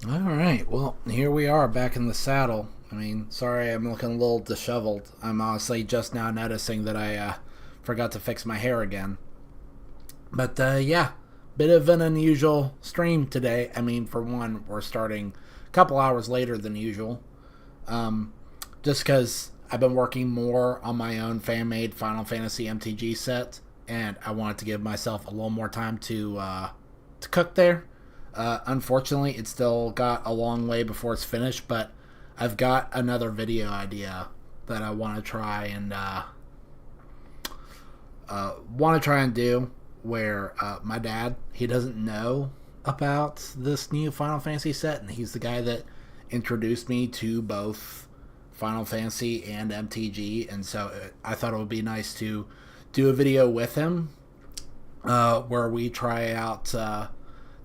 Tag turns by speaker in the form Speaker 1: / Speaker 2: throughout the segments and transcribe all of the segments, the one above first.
Speaker 1: All right. Well, here we are back in the saddle. I mean, sorry, I'm looking a little disheveled. I'm honestly just now noticing that I forgot to fix my hair again. But yeah, bit of an unusual stream today. I mean, for one, we're starting a couple hours later than usual. Um, just because I've been working more on my own fan made Final Fantasy MTG set, and I wanted to give myself a little more time to cook there. Unfortunately, it's still got a long way before it's finished, but I've got another video idea that I want to try and do where my dad, he doesn't know about this new Final Fantasy set, and he's the guy that introduced me to both Final Fantasy and MTG, and so I thought it would be nice to do a video with him where we try out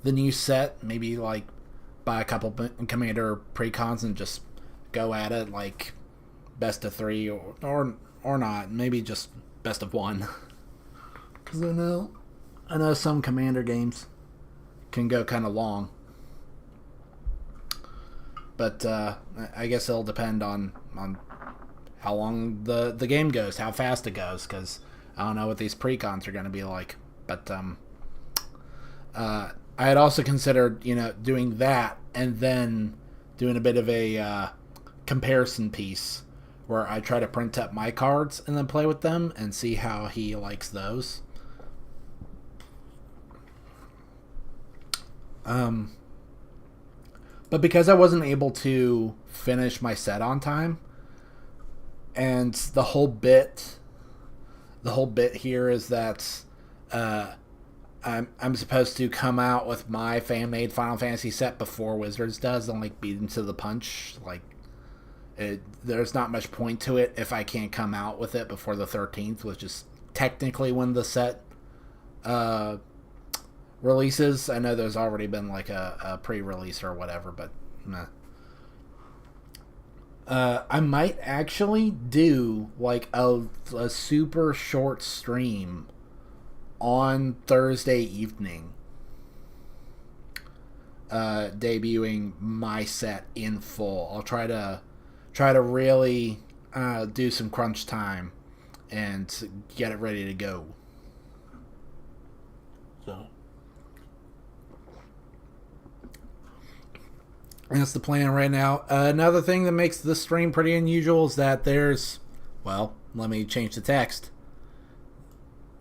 Speaker 1: the new set, maybe like buy a couple commander precons and just go at it like best of three or not, maybe just best of one. Because I know some commander games can go kind of long, but I guess it'll depend on how long the game goes, how fast it goes, because I don't know what these precons are going to be like. But I had also considered, doing that and then doing a bit of a comparison piece where I try to print up my cards and then play with them and see how he likes those. Um, but because I wasn't able to finish my set on time, and the whole bit here is that uh, I'm supposed to come out with my fan made Final Fantasy set before Wizards does and like beat them to the punch. Like there's not much point to it if I can't come out with it before the 13th, which is technically when the set uh, releases. I know there's already been like a pre-release or whatever, but nah. I might actually do like a super short stream on Thursday evening, debuting my set in full. I'll try to really do some crunch time and get it ready to go. So that's the plan right now. Another thing that makes this stream pretty unusual is that let me change the text.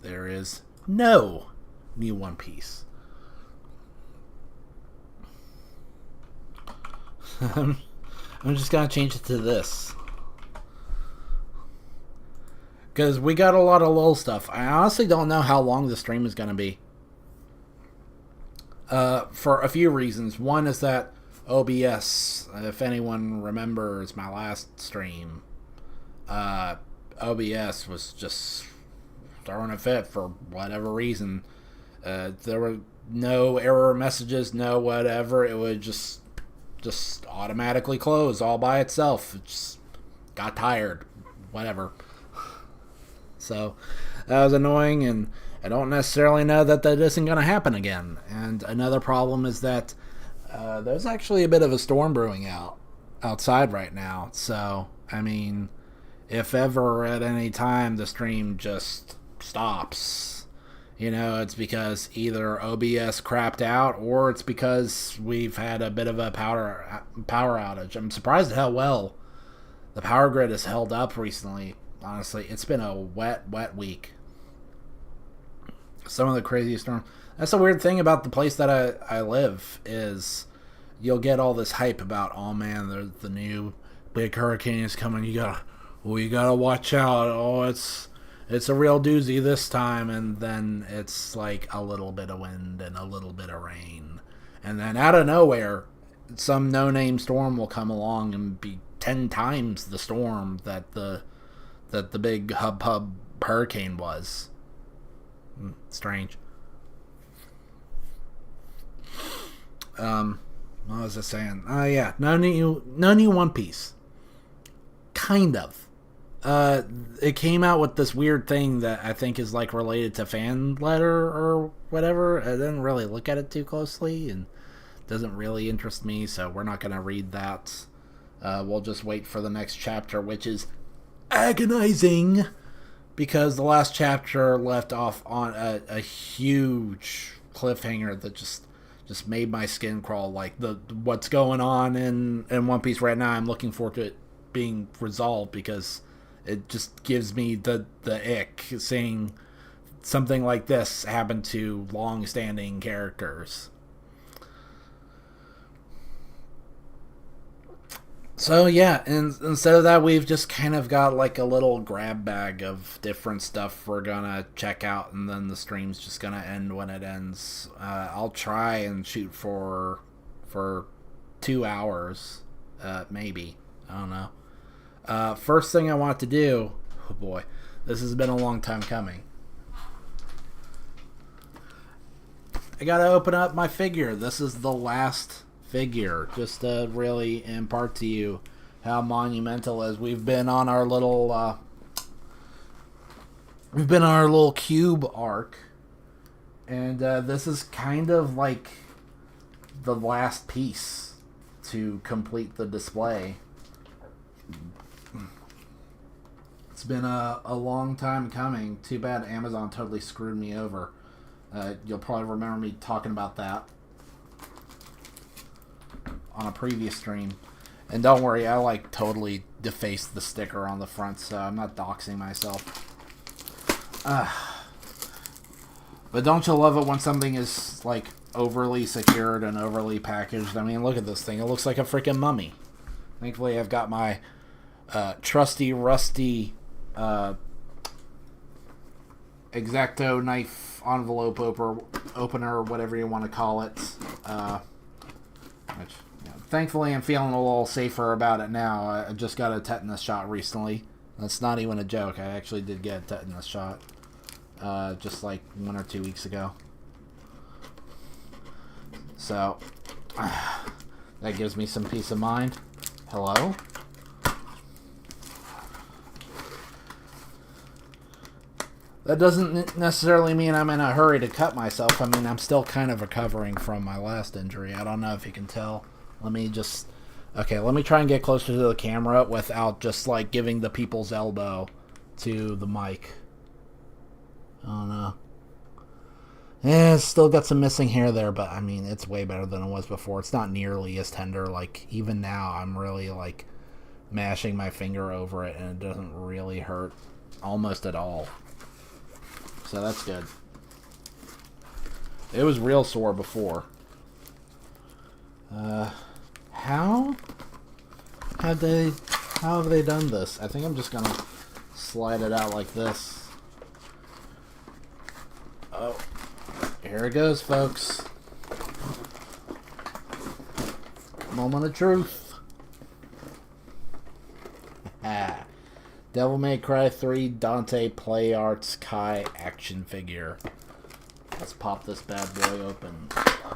Speaker 1: There is no new One Piece. I'm just gonna change it to this because we got a lot of LOL stuff. I honestly don't know how long the stream is gonna be. For a few reasons. One is that OBS, if anyone remembers my last stream, OBS was just throwing a fit for whatever reason. There were no error messages, no whatever. It would just automatically close all by itself. It just got tired, whatever. So that was annoying, and I don't necessarily know that isn't going to happen again. And another problem is that there's actually a bit of a storm brewing outside right now. So I mean, if ever at any time the stream just stops, it's because either OBS crapped out or it's because we've had a bit of a power outage. I'm surprised at how well the power grid has held up recently. Honestly, it's been a wet week. Some of the craziest storms. That's the weird thing about the place that I live is you'll get all this hype about, oh man, the new big hurricane is coming. You gotta watch out. Oh, it's a real doozy this time, and then it's like a little bit of wind and a little bit of rain, and then out of nowhere, some no-name storm will come along and be 10 times the storm that the big hub hurricane was. Strange. What was I saying? Yeah, no new One Piece. Kind of. It came out with this weird thing that I think is like related to fan letter or whatever. I didn't really look at it too closely, and doesn't really interest me, so we're not going to read that. We'll just wait for the next chapter, which is agonizing, because the last chapter left off on a huge cliffhanger that just made my skin crawl. Like, what's going on in One Piece right now, I'm looking forward to it being resolved, because it just gives me the ick seeing something like this happen to long-standing characters. So yeah, and instead of that, we've just kind of got like a little grab bag of different stuff we're gonna check out, and then the stream's just gonna end when it ends. I'll try and shoot for 2 hours, maybe. I don't know. First thing I want to do, oh boy, this has been a long time coming. I gotta open up my figure. This is the last figure, just to really impart to you how monumental it is. We've been on our little cube arc, and this is kind of like the last piece to complete the display. It's been a long time coming. Too bad Amazon totally screwed me over. You'll probably remember me talking about that on a previous stream. And don't worry, I like totally defaced the sticker on the front, so I'm not doxing myself. But don't you love it when something is like overly secured and overly packaged? I mean, look at this thing. It looks like a freaking mummy. Thankfully, I've got my trusty, rusty X-Acto knife envelope opener, whatever you want to call it. Which, thankfully, I'm feeling a little safer about it now. I just got a tetanus shot recently. That's not even a joke. I actually did get a tetanus shot just like 1 or 2 weeks ago. So, that gives me some peace of mind. Hello? That doesn't necessarily mean I'm in a hurry to cut myself. I mean, I'm still kind of recovering from my last injury. I don't know if you can tell. Let me try and get closer to the camera without just, like, giving the people's elbow to the mic. Oh, no. Yeah, it's still got some missing hair there, but, I mean, it's way better than it was before. It's not nearly as tender. Like, even now, I'm really, like, mashing my finger over it, and it doesn't really hurt almost at all. So that's good. It was real sore before. How have they done this? I think I'm just gonna slide it out like this. Oh, here it goes, folks. Moment of truth. Devil May Cry 3 Dante Play Arts Kai action figure. Let's pop this bad boy open.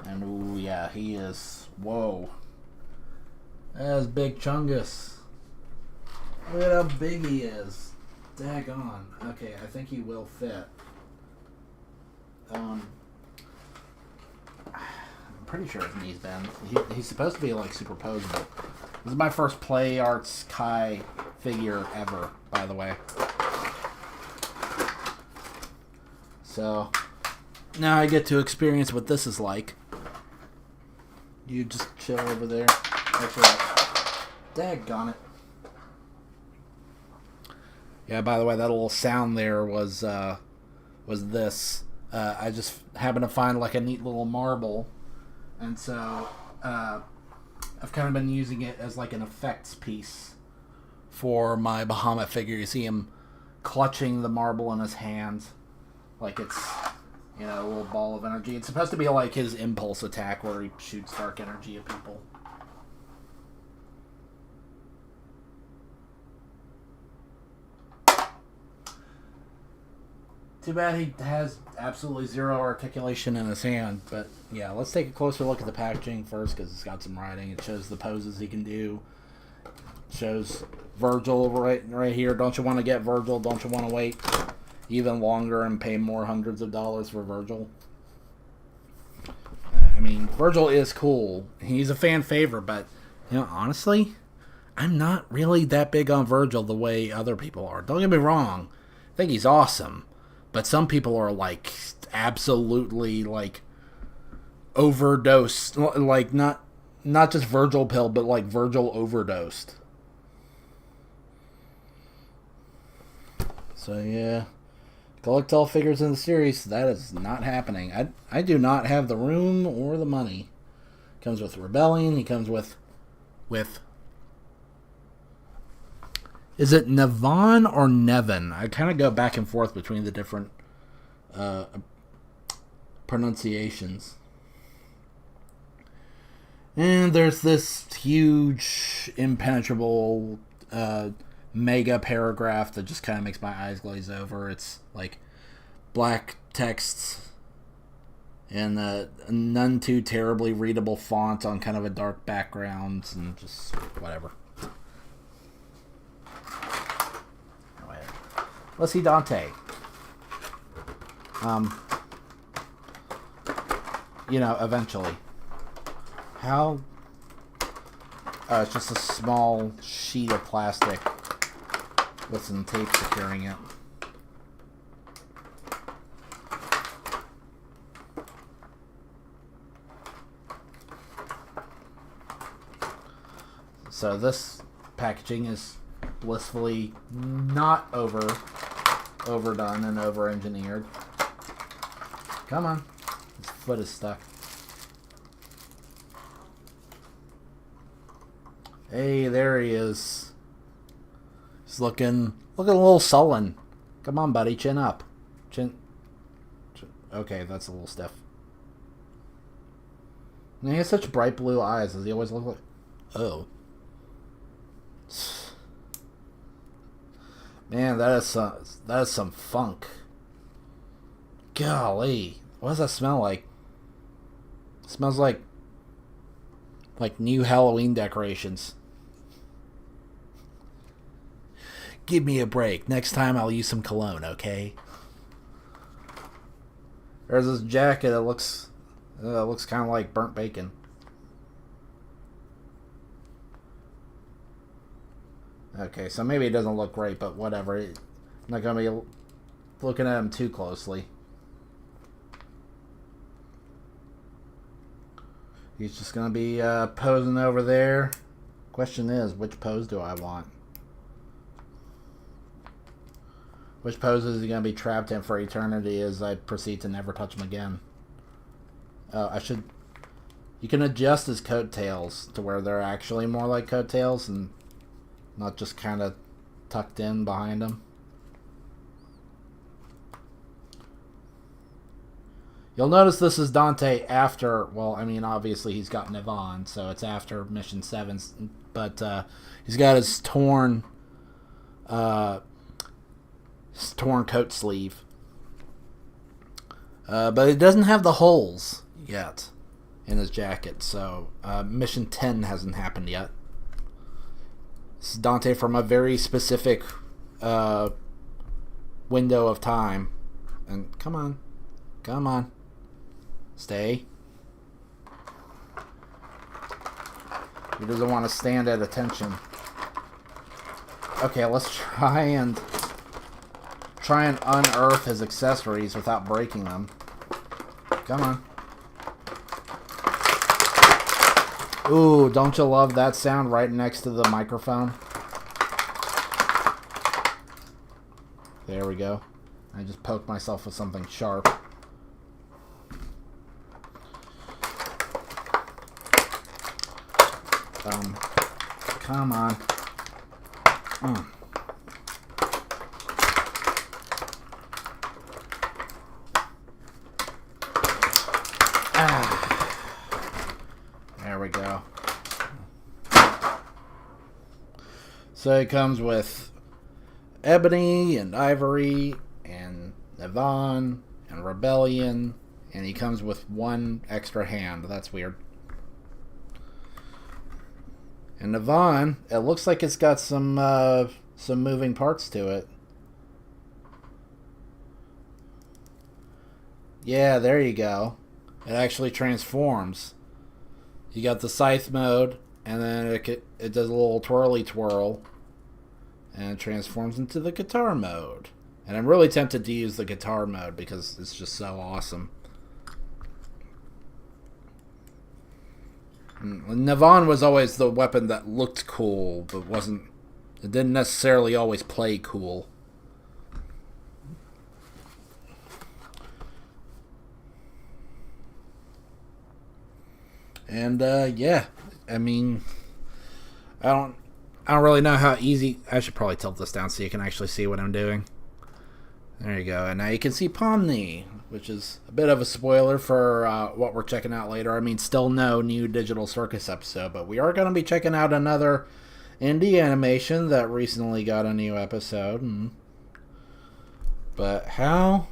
Speaker 1: And ooh, yeah, he is. Whoa. That's Big Chungus. Look at how big he is. Daggone. Okay, I think he will fit. I'm pretty sure his knees bend. He's supposed to be like superposable. This is my first Play Arts Kai figure ever, by the way. So now I get to experience what this is like. You just chill over there. Actually, daggone it. Yeah, by the way, that little sound there was this. I just happened to find like a neat little marble, and so I've kind of been using it as like an effects piece for my Bahamut figure. You see him clutching the marble in his hand like it's, you know, a little ball of energy. It's supposed to be like his impulse attack where he shoots dark energy at people. Too bad he has absolutely zero articulation in his hand. But yeah, let's take a closer look at the packaging first, because it's got some writing. It shows the poses he can do. It shows Virgil right here. Don't you want to get Virgil? Don't you want to wait even longer and pay more hundreds of dollars for Virgil? I mean, Virgil is cool. He's a fan favorite, but, honestly, I'm not really that big on Virgil the way other people are. Don't get me wrong. I think he's awesome. But some people are, absolutely, overdosed. Not just Virgil pill, but, Virgil overdosed. So, yeah. Collect all figures in the series. That is not happening. I do not have the room or the money. Comes with Rebellion. He comes with... Is it Nevon or Nevin? I kind of go back and forth between the different pronunciations. And there's this huge, impenetrable mega paragraph that just kind of makes my eyes glaze over. It's black texts and a none too terribly readable font on kind of a dark background and just whatever. Let's see Dante. Eventually. How? It's just a small sheet of plastic with some tape securing it. So this packaging is blissfully not overdone and over-engineered. Come on. His foot is stuck. Hey, there he is. He's looking a little sullen. Come on, buddy, chin up. Chin. Okay, that's a little stiff. And he has such bright blue eyes. Does he always look like... Oh. Man, that is some funk. Golly, what does that smell like? It smells like new Halloween decorations. Give me a break. Next time I'll use some cologne, okay? There's this jacket that looks kind of like burnt bacon. Okay, so maybe it doesn't look great, but whatever. I'm not going to be looking at him too closely. He's just going to be posing over there. Question is, which pose do I want? Which pose is he going to be trapped in for eternity as I proceed to never touch him again? Oh, you can adjust his coattails to where they're actually more like coattails and not just kind of tucked in behind him. You'll notice this is Dante after, well, I mean, obviously he's got Nevon, so it's after Mission 7, but he's got his torn coat sleeve. But it doesn't have the holes yet in his jacket, so Mission 10 hasn't happened yet. This is Dante from a very specific window of time. And come on. Stay. He doesn't want to stand at attention. Okay, let's try and unearth his accessories without breaking them. Come on. Ooh, don't you love that sound right next to the microphone? There we go. I just poked myself with something sharp. Come on. There we go. So it comes with Ebony and Ivory and Nevon and Rebellion, and he comes with one extra hand. That's weird. And Nevon, it looks like it's got some moving parts to it. Yeah, there you go. It actually transforms. You got the scythe mode, and then it does a little twirly twirl, and it transforms into the guitar mode. And I'm really tempted to use the guitar mode because it's just so awesome. Navon was always the weapon that looked cool, but wasn't. It didn't necessarily always play cool. And yeah, I mean, I don't really know how easy. I should probably tilt this down so you can actually see what I'm doing. There you go. And now you can see Pomni, which is a bit of a spoiler for what we're checking out later. I mean, still no new Digital Circus episode, but we are going to be checking out another indie animation that recently got a new episode. But how?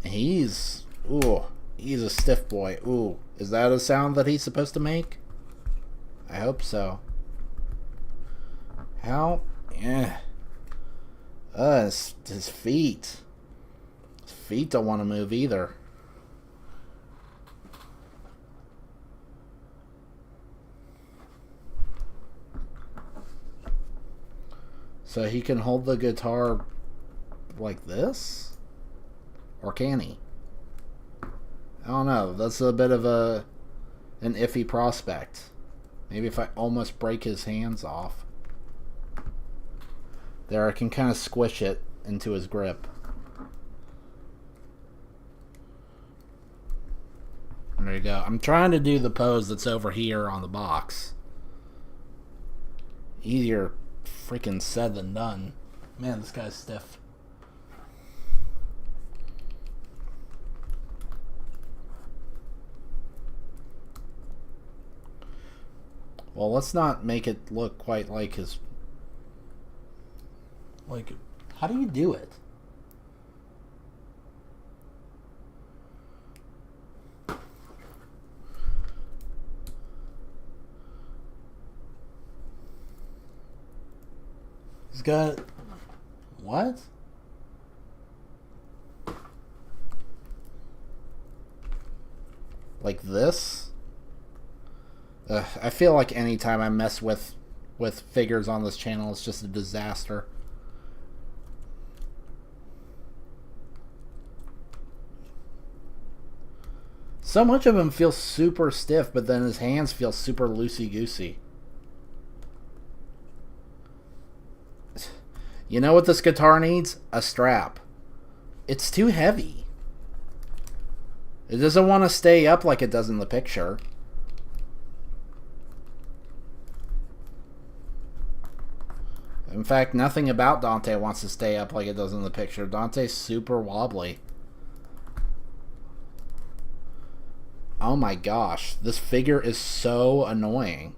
Speaker 1: He's a stiff boy. Ooh, is that a sound that he's supposed to make? I hope so. How? Yeah. His feet. His feet don't want to move either. So he can hold the guitar like this? Or can he? I don't know. That's a bit of an iffy prospect. Maybe if I almost break his hands off. There, I can kind of squish it into his grip. There you go. I'm trying to do the pose that's over here on the box. Easier freaking said than done. Man, this guy's stiff. Well, let's not make it look quite like his... Like, how do you do it? He's got... What? Like this? I feel like anytime I mess with figures on this channel, it's just a disaster. So much of him feels super stiff, but then his hands feel super loosey-goosey. You know what this guitar needs? A strap. It's too heavy. It doesn't want to stay up like it does in the picture. In fact, nothing about Dante wants to stay up like it does in the picture. Dante's super wobbly. Oh my gosh, this figure is so annoying.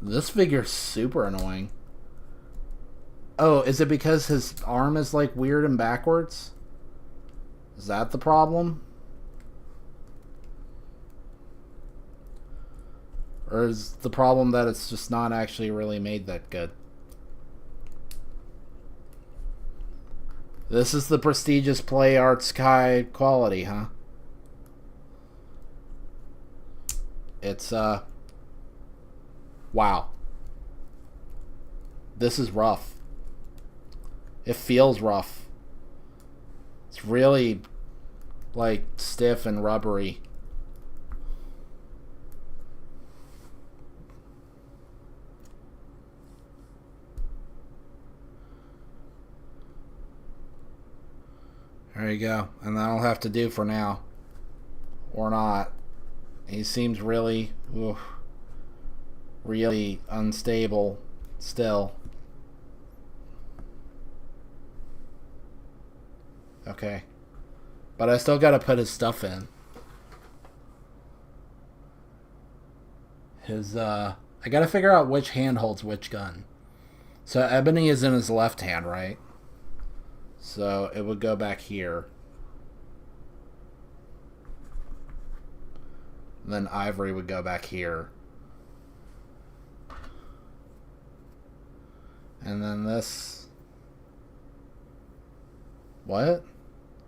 Speaker 1: This figure's super annoying. Oh, is it because his arm is like weird and backwards? Is that the problem? Or is the problem that it's just not actually really made that good? This is the prestigious Play Arts Kai quality, huh? It's, wow. This is rough. It feels rough. It's really, like, stiff and rubbery. There you go. And that'll have to do for now. Or not. He seems really, really unstable still. Okay. But I still gotta put his stuff in. I gotta figure out which hand holds which gun. So Ebony is in his left hand, right? So it would go back here. And then ivory would go back here. And then this... What?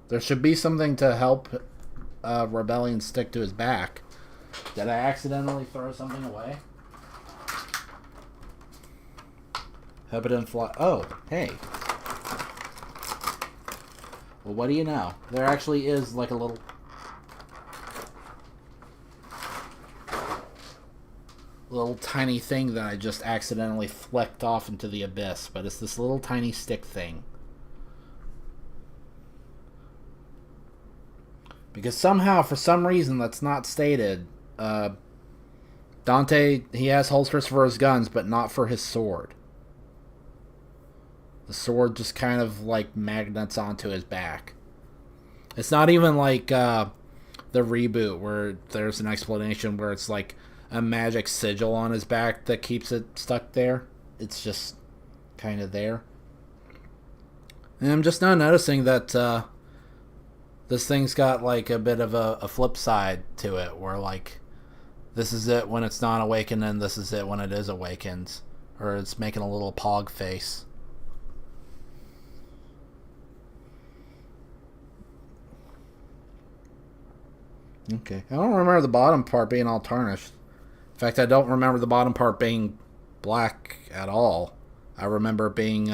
Speaker 1: There should be something to help Rebellion stick to his back. Did I accidentally throw something away? Hope it didn't fly. Oh, hey. Well, what do you know? There actually is like a little tiny thing that I just accidentally flicked off into the abyss, but it's this little tiny stick thing. Because somehow, for some reason that's not stated, Dante, he has holsters for his guns, but not for his sword. The sword just kind of like magnets onto his back. It's not even like the reboot where there's an explanation where it's like a magic sigil on his back that keeps it stuck there. It's just kind of there. And I'm just now noticing that this thing's got like a bit of a flip side to it, where like this is it when it's not awakened and this is it when it is awakened. Or it's making a little pog face. Okay. I don't remember the bottom part being all tarnished. In fact, I don't remember the bottom part being black at all. I remember it being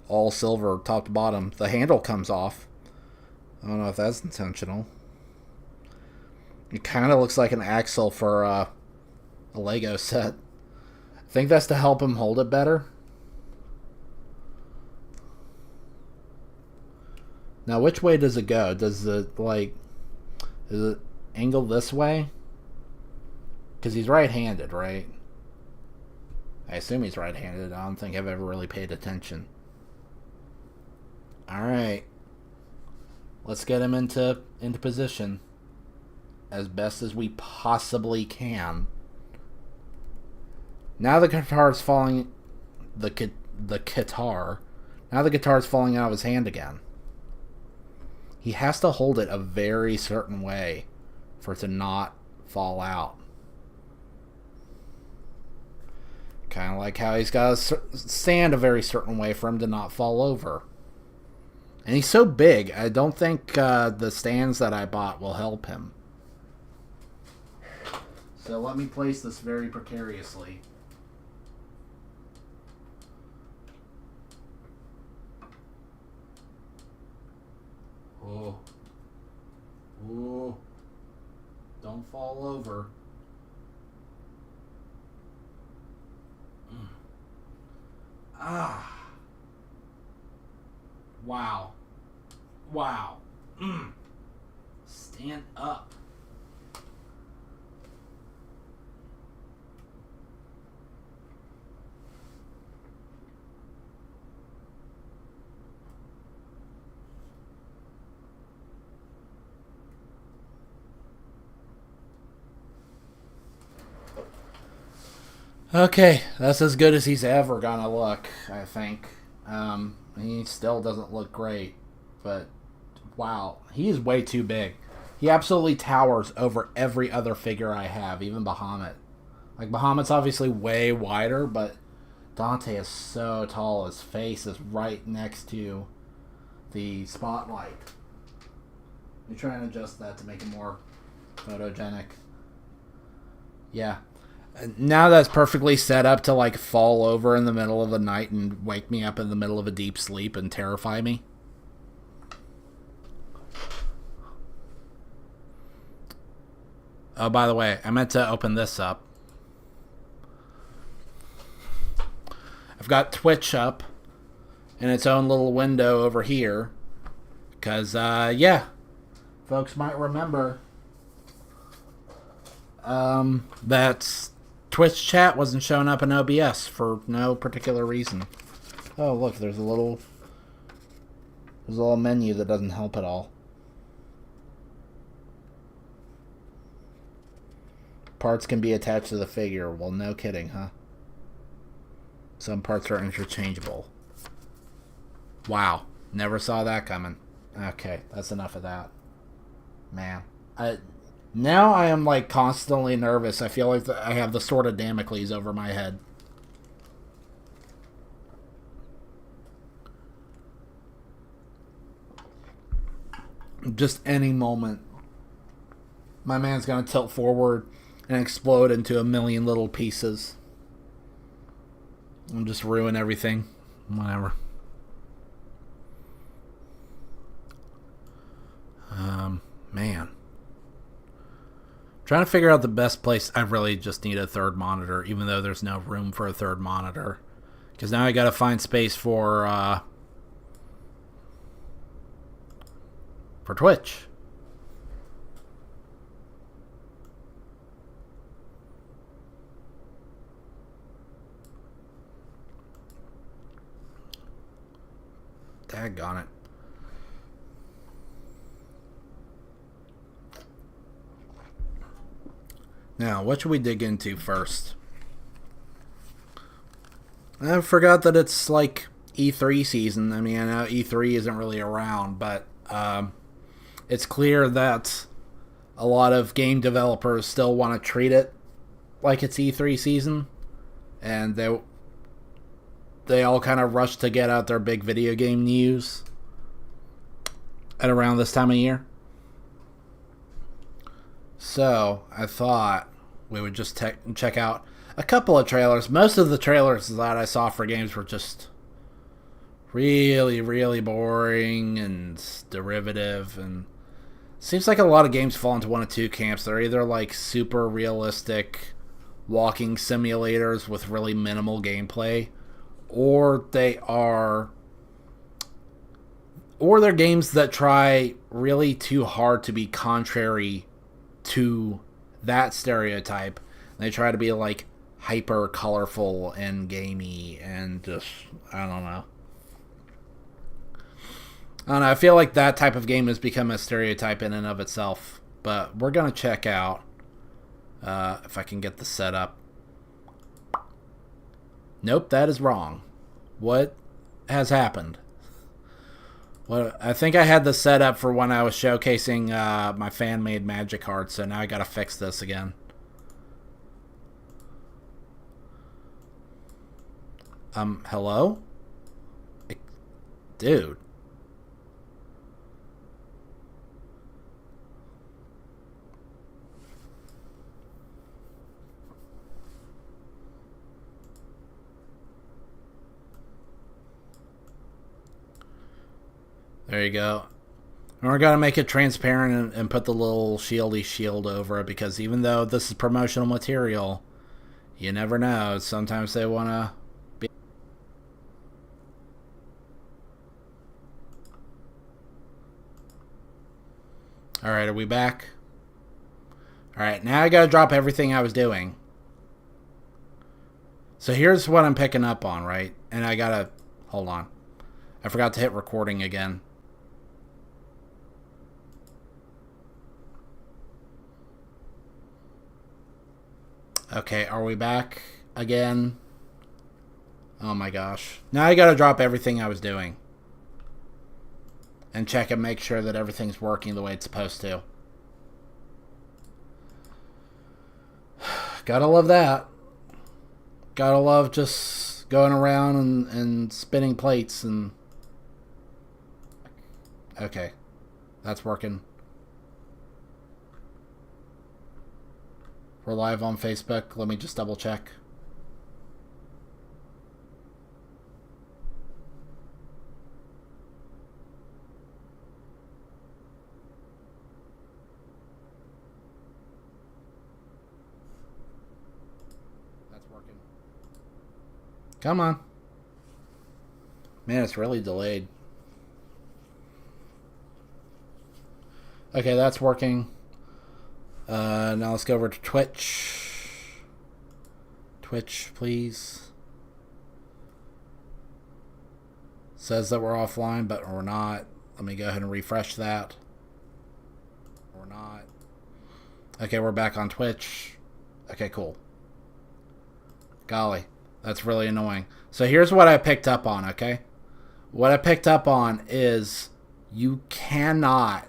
Speaker 1: all silver top to bottom. The handle comes off. I don't know if that's intentional. It kind of looks like an axle for a Lego set. I think that's to help him hold it better. Now, which way does it go? Does it, like... Is it angled this way? Because he's right-handed, right? I assume he's right-handed. I don't think I've ever really paid attention. Alright. Let's get him into position. As best as we possibly can. Now the guitar's falling... The guitar. Now the guitar's falling out of his hand again. He has to hold it a very certain way for it to not fall out. Kind of like how he's got to stand a very certain way for him to not fall over. And he's so big, I don't think the stands that I bought will help him. So let me place this very precariously. Oh. Ooh. Don't fall over. Ah. Wow. Wow. Stand up. Okay, that's as good as he's ever gonna look, I think. He still doesn't look great, but wow, he is way too big. He absolutely towers over every other figure I have, even Bahamut. Like, Bahamut's obviously way wider, but Dante is so tall, his face is right next to the spotlight. Let me try and adjust that to make it more photogenic. Yeah. Now that's perfectly set up to like fall over in the middle of the night and wake me up in the middle of a deep sleep and terrify me. Oh, by the way, I meant to open this up. I've got Twitch up in its own little window over here. Because, yeah, folks might remember that Twitch chat wasn't showing up in OBS for no particular reason. Oh, look, there's a little menu that doesn't help at all. Parts can be attached to the figure. Well, no kidding, huh? Some parts are interchangeable. Wow. Never saw that coming. Okay, that's enough of that. Man. Now I am like constantly nervous. I feel like I have the sword of Damocles over my head. Just any moment, my man's gonna tilt forward and explode into a million little pieces and just ruin everything. Whatever. Man. Trying to figure out the best place. I really just need a third monitor, even though there's no room for a third monitor. Because now I gotta find space for Twitch. Daggone it. Now, what should we dig into first? I forgot that it's like E3 season. I mean, I know E3 isn't really around, but it's clear that a lot of game developers still want to treat it like it's E3 season, and they all kind of rush to get out their big video game news at around this time of year. So I thought we would just check out a couple of trailers. Most of the trailers that I saw for games were just really, really boring and derivative. And seems like a lot of games fall into one of two camps. They're either like super realistic walking simulators with really minimal gameplay, or they're games that try really too hard to be contrary to that stereotype. They try to be like hyper colorful and gamey and just I don't know. I feel like that type of game has become a stereotype in and of itself. But we're gonna check out if I can get the setup. Nope, that is wrong. What has happened? Well, I think I had the setup for when I was showcasing my fan-made magic cards, so now I gotta fix this again. Hello? Dude. There you go. And we're going to make it transparent and put the little shieldy shield over it, because even though this is promotional material, you never know. Sometimes they want to be... Alright, are we back? Alright, now I got to drop everything I was doing. So here's what I'm picking up on, right? And I got to... Hold on. I forgot to hit recording again. Okay, are we back again? Oh my gosh. Now I gotta drop everything I was doing. And check and make sure that everything's working the way it's supposed to. Gotta love that. Gotta love just going around and spinning plates and... Okay. That's working. We're live on Facebook. Let me just double check. That's working. Come on. Man, it's really delayed. Okay, that's working. Now let's go over to Twitch. Twitch, please. Says that we're offline, but we're not. Let me go ahead and refresh that. We're not. Okay, we're back on Twitch. Okay, cool. Golly, that's really annoying. So here's what I picked up on, okay? What I picked up on is you cannot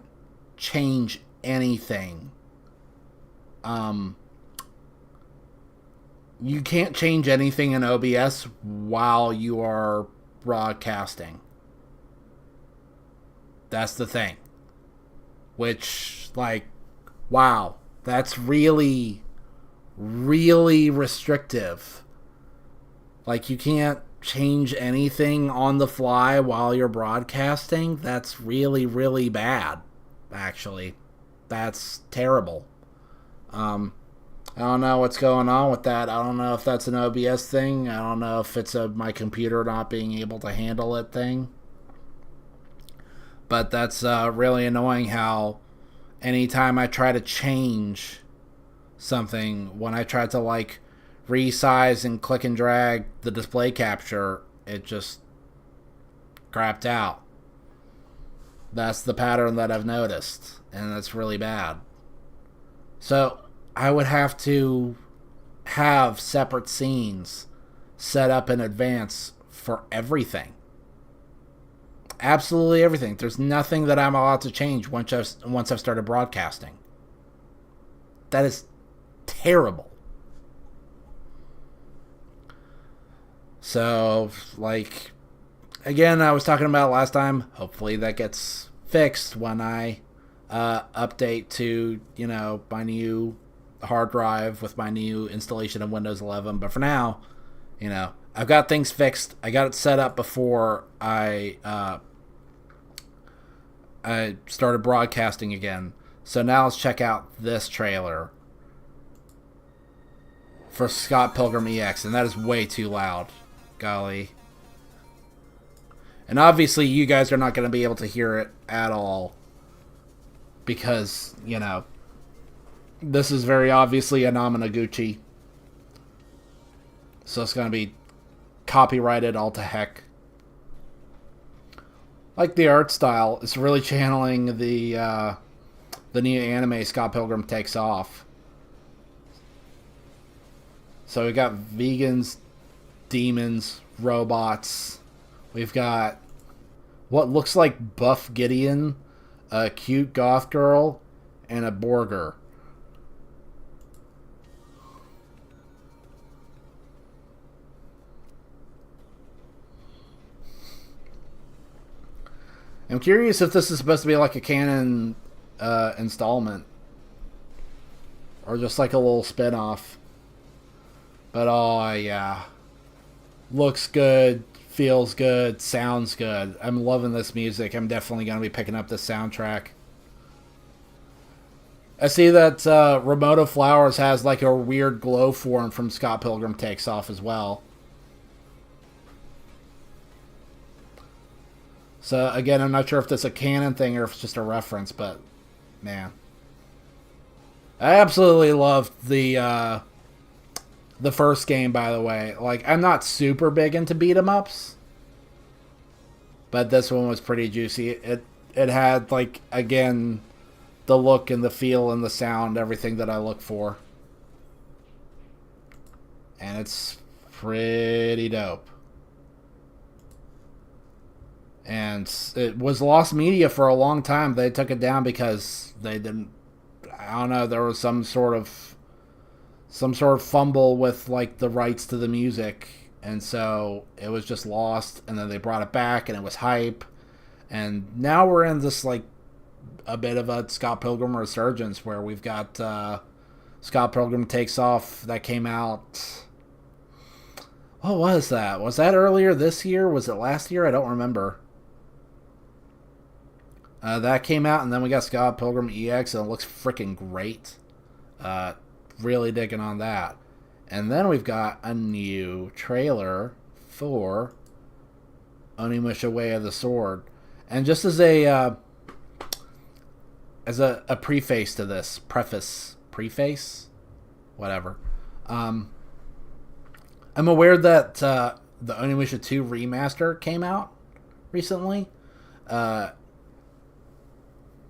Speaker 1: change anything Um, you can't change anything in OBS while you are broadcasting. That's the thing. Which, like, wow, that's really, really restrictive. Like, you can't change anything on the fly while you're broadcasting. That's really, really bad, actually. That's terrible. I don't know what's going on with that. I don't know if that's an OBS thing. I don't know if it's my computer not being able to handle it thing. But that's really annoying how anytime I try to change something, when I try to like resize and click and drag the display capture, it just crapped out. That's the pattern that I've noticed, and that's really bad. So I would have to have separate scenes set up in advance for everything. Absolutely everything. There's nothing that I'm allowed to change once I've started broadcasting. That is terrible. So, like, again, I was talking about last time. Hopefully that gets fixed when I update to, my new hard drive with my new installation of Windows 11. But for now, I've got things fixed. I got it set up before I started broadcasting again. So now let's check out this trailer for Scott Pilgrim EX, and that is way too loud. Golly. And obviously you guys are not going to be able to hear it at all because, this is very obviously a Namanaguchi. So it's going to be copyrighted all to heck. Like the art style, it's really channeling the new anime Scott Pilgrim Takes Off. So we got vegans, demons, robots. We've got what looks like Buff Gideon, a cute goth girl, and a Borger. I'm curious if this is supposed to be like a canon installment. Or just like a little spin-off. But oh yeah. Looks good, feels good, sounds good. I'm loving this music. I'm definitely going to be picking up this soundtrack. I see that Ramona Flowers has like a weird glow form from Scott Pilgrim Takes Off as well. So, again, I'm not sure if this is a canon thing or if it's just a reference, but, man. I absolutely loved the first game, by the way. Like, I'm not super big into beat-em-ups, but this one was pretty juicy. It had, like, again, the look and the feel and the sound, everything that I look for. And it's pretty dope. And it was lost media for a long time. They took it down because they didn't. I don't know. There was some sort of fumble with like the rights to the music, and so it was just lost. And then they brought it back, and it was hype. And now we're in this like a bit of a Scott Pilgrim resurgence where we've got Scott Pilgrim Takes Off that came out. What was that? Was that earlier this year? Was it last year? I don't remember. That came out, and then we got Scott Pilgrim EX, and it looks freaking great. Really digging on that. And then we've got a new trailer for Onimusha Way of the Sword. And just as a preface to this, whatever. I'm aware that the Onimusha 2 remaster came out recently.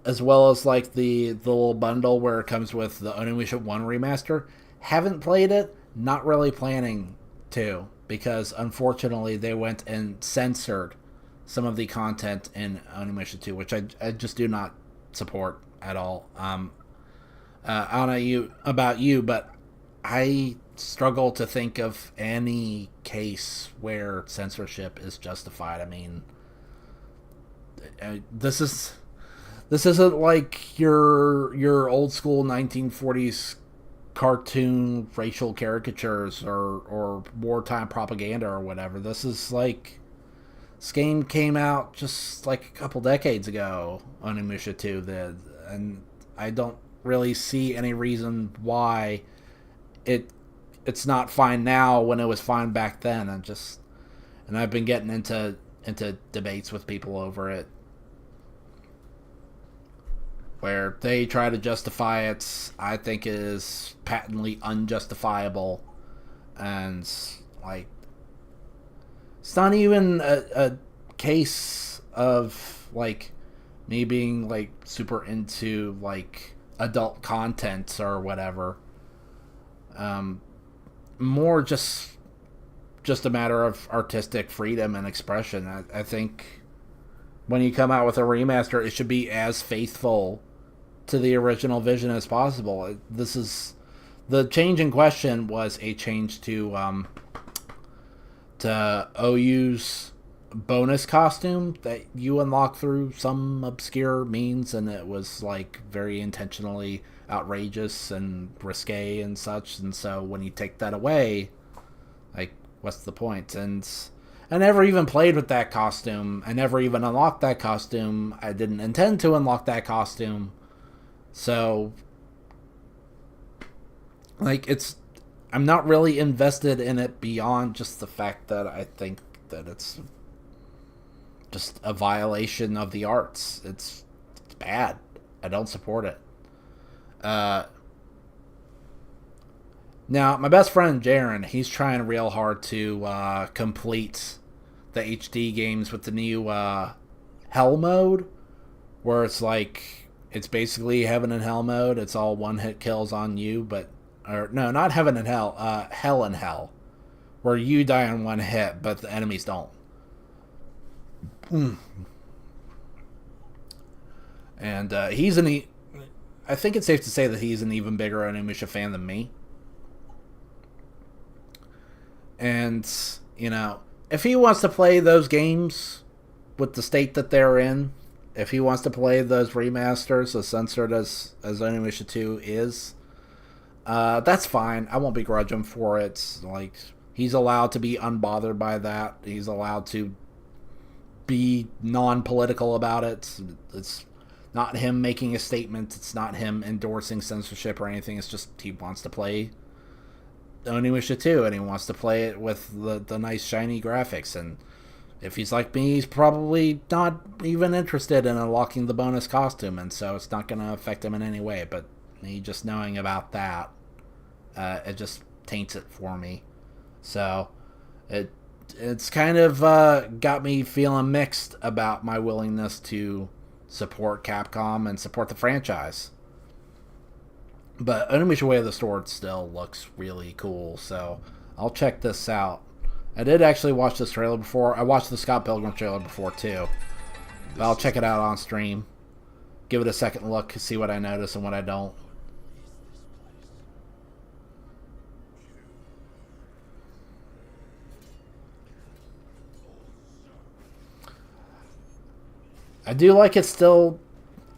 Speaker 1: As well as like the little bundle where it comes with the Onimusha 1 remaster. Haven't played it, not really planning to, because unfortunately they went and censored some of the content in Onimusha 2, which I just do not support at all. I don't know about you, but I struggle to think of any case where censorship is justified. I mean, this is this isn't like your old school 1940s cartoon racial caricatures or wartime propaganda or whatever. This game came out just like a couple decades ago, Onimusha 2 did, and I don't really see any reason why it it's not fine now when it was fine back then. And I've been getting into debates with people over it where they try to justify it. I think it is patently unjustifiable, and like it's not even a case of like me being like super into like adult content or whatever. More just a matter of artistic freedom and expression. I think when you come out with a remaster, it should be as faithful to the original vision as possible. This is the change in question was a change to OU's bonus costume that you unlock through some obscure means, and it was like very intentionally outrageous and risque and such. And so when you take that away, like, what's the point? And I never even played with that costume. I never even unlocked that costume. I didn't intend to unlock that costume. So, like, I'm not really invested in it beyond just the fact that I think that it's just a violation of the arts. It's bad. I don't support it. Now, my best friend Jaren, he's trying real hard to complete the HD games with the new Hell mode, where it's basically Heaven and Hell mode. It's all one hit kills on you, or no, not Heaven and Hell, Hell and Hell, where you die in one hit, but the enemies don't. And I think it's safe to say that he's an even bigger Onimusha fan than me. And, if he wants to play those games with the state that they're in, if he wants to play those remasters as censored as Onimusha 2 is, that's fine. I won't begrudge him for it. Like, he's allowed to be unbothered by that. He's allowed to be non-political about it. It's not him making a statement. It's not him endorsing censorship or anything. It's just he wants to play Onimusha 2, and he wants to play it with the nice shiny graphics. And if he's like me, he's probably not even interested in unlocking the bonus costume, and so it's not going to affect him in any way. But me just knowing about that, it just taints it for me. So it's kind of got me feeling mixed about my willingness to support Capcom and support the franchise. But Onimusha Way of the Sword still looks really cool, so I'll check this out. I did actually watch this trailer before. I watched the Scott Pilgrim trailer before, too. But I'll check it out on stream. Give it a second look, see what I notice and what I don't. I do like it still.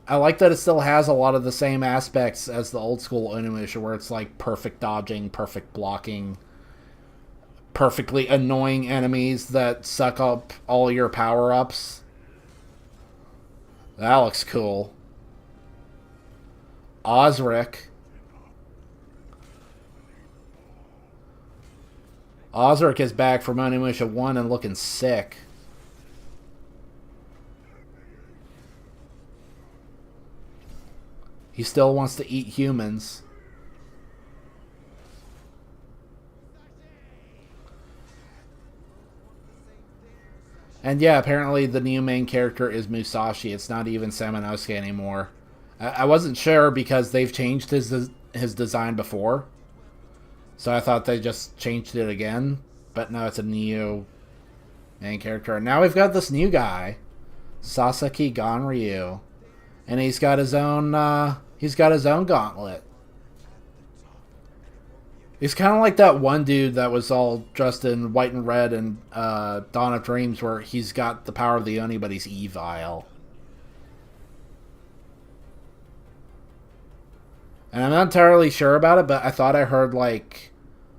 Speaker 1: I like that it still has a lot of the same aspects as the old school Onimusha, where it's like perfect dodging, perfect blocking, perfectly annoying enemies that suck up all your power-ups. That looks cool. Osric. Osric is back from Onimusha 1 and looking sick. He still wants to eat humans. And yeah, apparently the new main character is Musashi. It's not even Samanosuke anymore. I wasn't sure because they've changed his design before. So I thought they just changed it again. But no, it's a new main character. And now we've got this new guy, Sasaki Ganryu. And he's got his own gauntlet. He's kind of like that one dude that was all dressed in white and red in Dawn of Dreams, where he's got the power of the Oni, but he's evil. And I'm not entirely sure about it, but I thought I heard like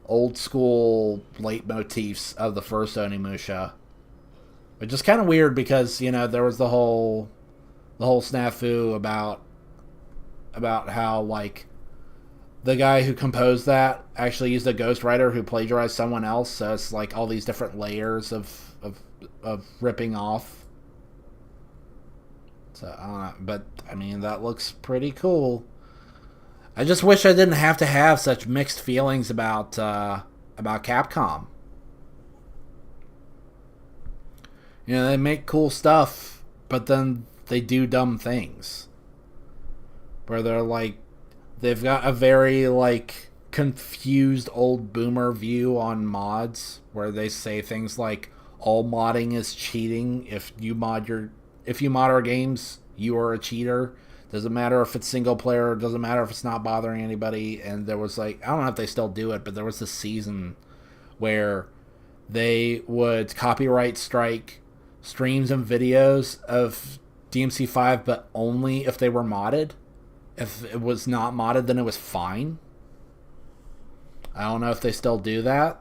Speaker 1: old school leitmotifs of the first Onimusha, which is kind of weird because there was the whole snafu about how like the guy who composed that actually used a ghostwriter who plagiarized someone else, so it's like all these different layers of ripping off. So I don't know, but I mean that looks pretty cool. I just wish I didn't have to have such mixed feelings about Capcom. They make cool stuff, but then they do dumb things. Where they've got a very like confused old boomer view on mods, where they say things like all modding is cheating. If you mod our games, you are a cheater. Doesn't matter if it's single player. Doesn't matter if it's not bothering anybody. And there was I don't know if they still do it, but there was this season where they would copyright strike streams and videos of DMC5, but only if they were modded. If it was not modded, then it was fine. I don't know if they still do that.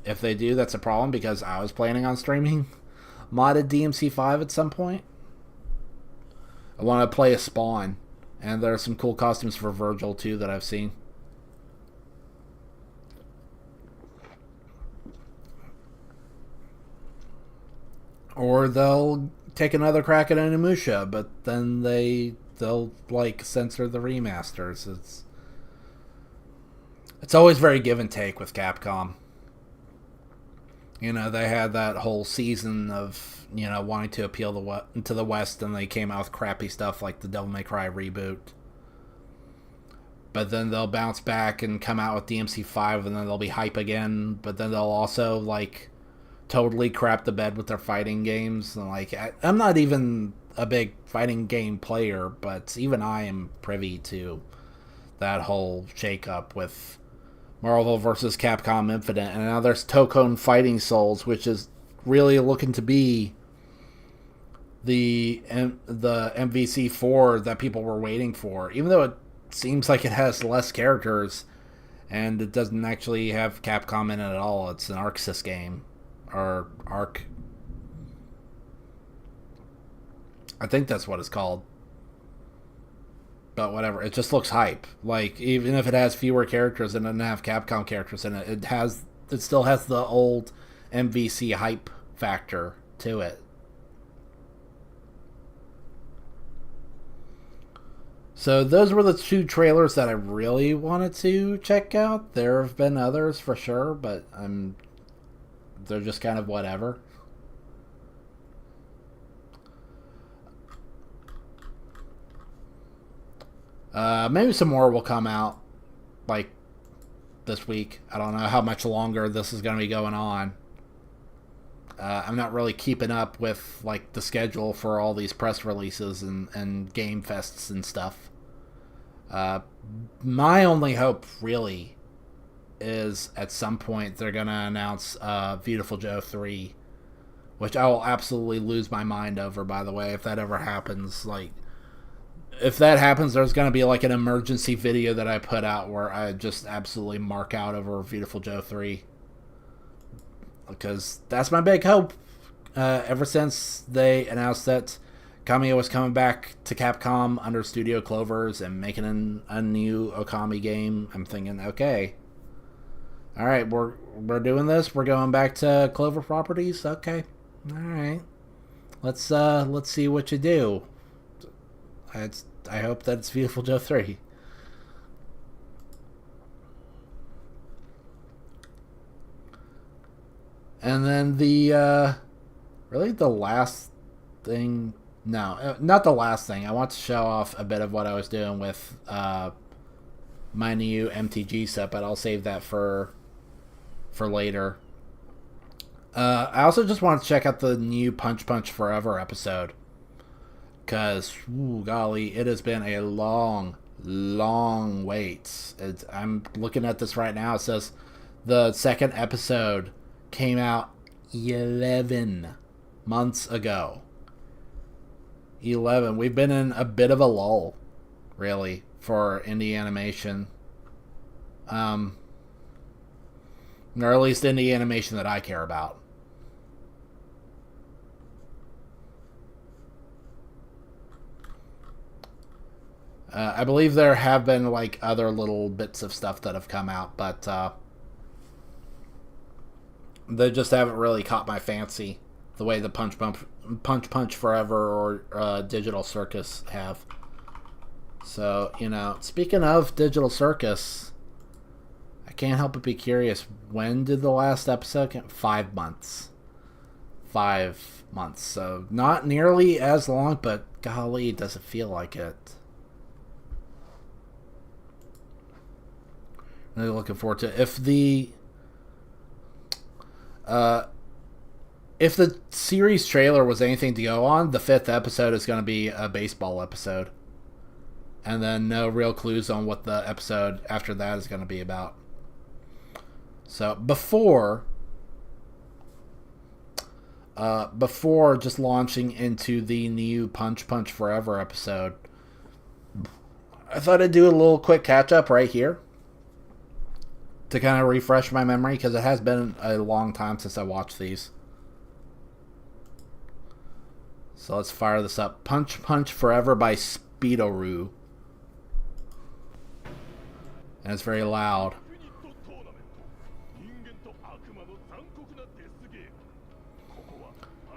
Speaker 1: If they do, that's a problem because I was planning on streaming modded DMC5 at some point. I want to play a Spawn, and there are some cool costumes for Virgil too that I've seen. Or they'll take another crack at Onimusha, but then they'll like censor the remasters. It's always very give and take with Capcom. They had that whole season of, wanting to appeal to the West, and they came out with crappy stuff like the Devil May Cry reboot. But then they'll bounce back and come out with DMC5, and then they'll be hype again. But then they'll also, like, totally crap the bed with their fighting games. And, like, I'm not even a big fighting game player, but even I am privy to that whole shakeup with Marvel vs. Capcom Infinite, and now there's Tokon Fighting Souls, which is really looking to be the MVC4 that people were waiting for, even though it seems like it has less characters and it doesn't actually have Capcom in it at all. It's an ArcSys game, or Arc. I think that's what it's called. But whatever, it just looks hype. Like, even if it has fewer characters and doesn't have Capcom characters in it, it still has the old MVC hype factor to it. So those were the two trailers that I really wanted to check out. There have been others for sure, but they're just kind of whatever. Maybe some more will come out, like, this week. I don't know how much longer this is going to be going on. I'm not really keeping up with, like, the schedule for all these press releases and game fests and stuff. My only hope, really, is at some point they're going to announce Beautiful Joe 3, which I will absolutely lose my mind over, by the way, if that ever happens. Like, if that happens, there's going to be like an emergency video that I put out where I just absolutely mark out over Beautiful Joe 3. Because that's my big hope. Ever since they announced that Kamiya was coming back to Capcom under Studio Clovers and making a new Okami game, I'm thinking, okay, all right, we're doing this. We're going back to Clover Properties. Okay, all right. Let's see what you do. I hope that it's Beautiful Joe 3. And then really the last thing, no, not the last thing. I want to show off a bit of what I was doing with my new MTG set, but I'll save that for later. I also just want to check out the new Punch Forever episode. Because, golly, it has been a long long waits. I'm looking at this right now. It says the second episode came out 11 months ago. 11. We've been in a bit of a lull, really, for indie animation. Or at least indie animation that I care about. I believe there have been like other little bits of stuff that have come out, but they just haven't really caught my fancy the way the Punch Punch Forever or Digital Circus have. So, you know, speaking of Digital Circus, I can't help but be curious. When did the last episode come? 5 months. 5 months. So not nearly as long, but golly, does it feel like it. Really looking forward to it. If the series trailer was anything to go on, the 5th episode is going to be a baseball episode. And then no real clues on what the episode after that is going to be about. So before just launching into the new Punch Punch Forever episode, I thought I'd do a little quick catch up right here to kind of refresh my memory, because it has been a long time since I watched these. So let's fire this up. Punch Punch Forever by Speedo-Roo. And it's very loud.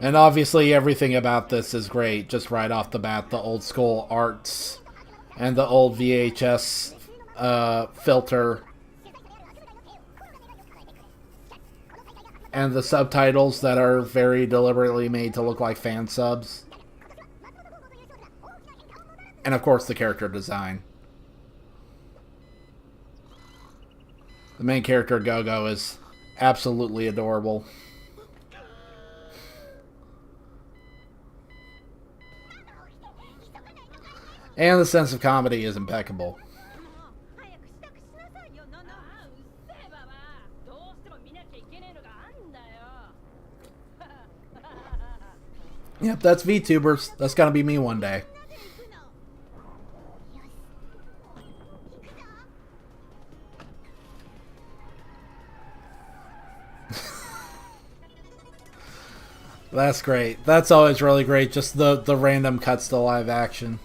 Speaker 1: And obviously everything about this is great, just right off the bat. The old school arts and the old VHS filter. And the subtitles that are very deliberately made to look like fan subs. And of course the character design. The main character, Go-Go, is absolutely adorable. And the sense of comedy is impeccable. Yep, that's VTubers. That's gonna be me one day. That's great. That's always really great. Just the random cuts to live action.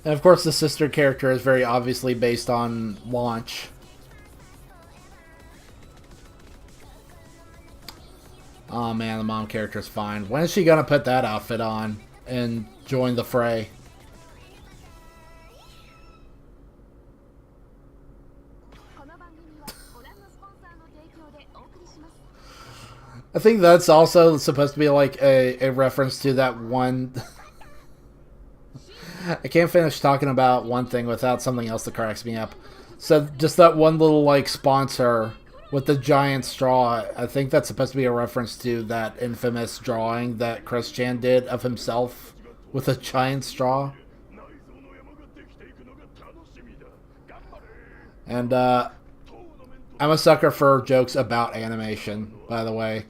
Speaker 1: And of course the sister character is very obviously based on Launch. Oh man, the mom character is fine. When is she gonna put that outfit on and join the fray? I think that's also supposed to be like a reference to that one... I can't finish talking about one thing without something else that cracks me up. So just that one little like sponsor with the giant straw. I think that's supposed to be a reference to that infamous drawing that Chris Chan did of himself with a giant straw. And I'm a sucker for jokes about animation, by the way.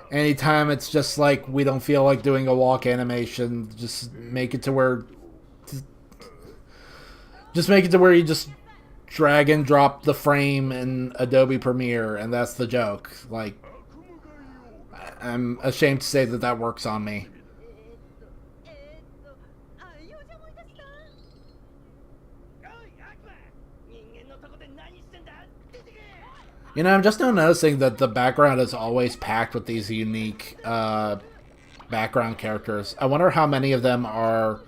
Speaker 1: Anytime it's just like we don't feel like doing a walk animation, just make it to where you just drag and drop the frame in Adobe Premiere, and that's the joke. Like, I'm ashamed to say that that works on me. You know, I'm just now noticing that the background is always packed with these unique background characters. I wonder how many of them are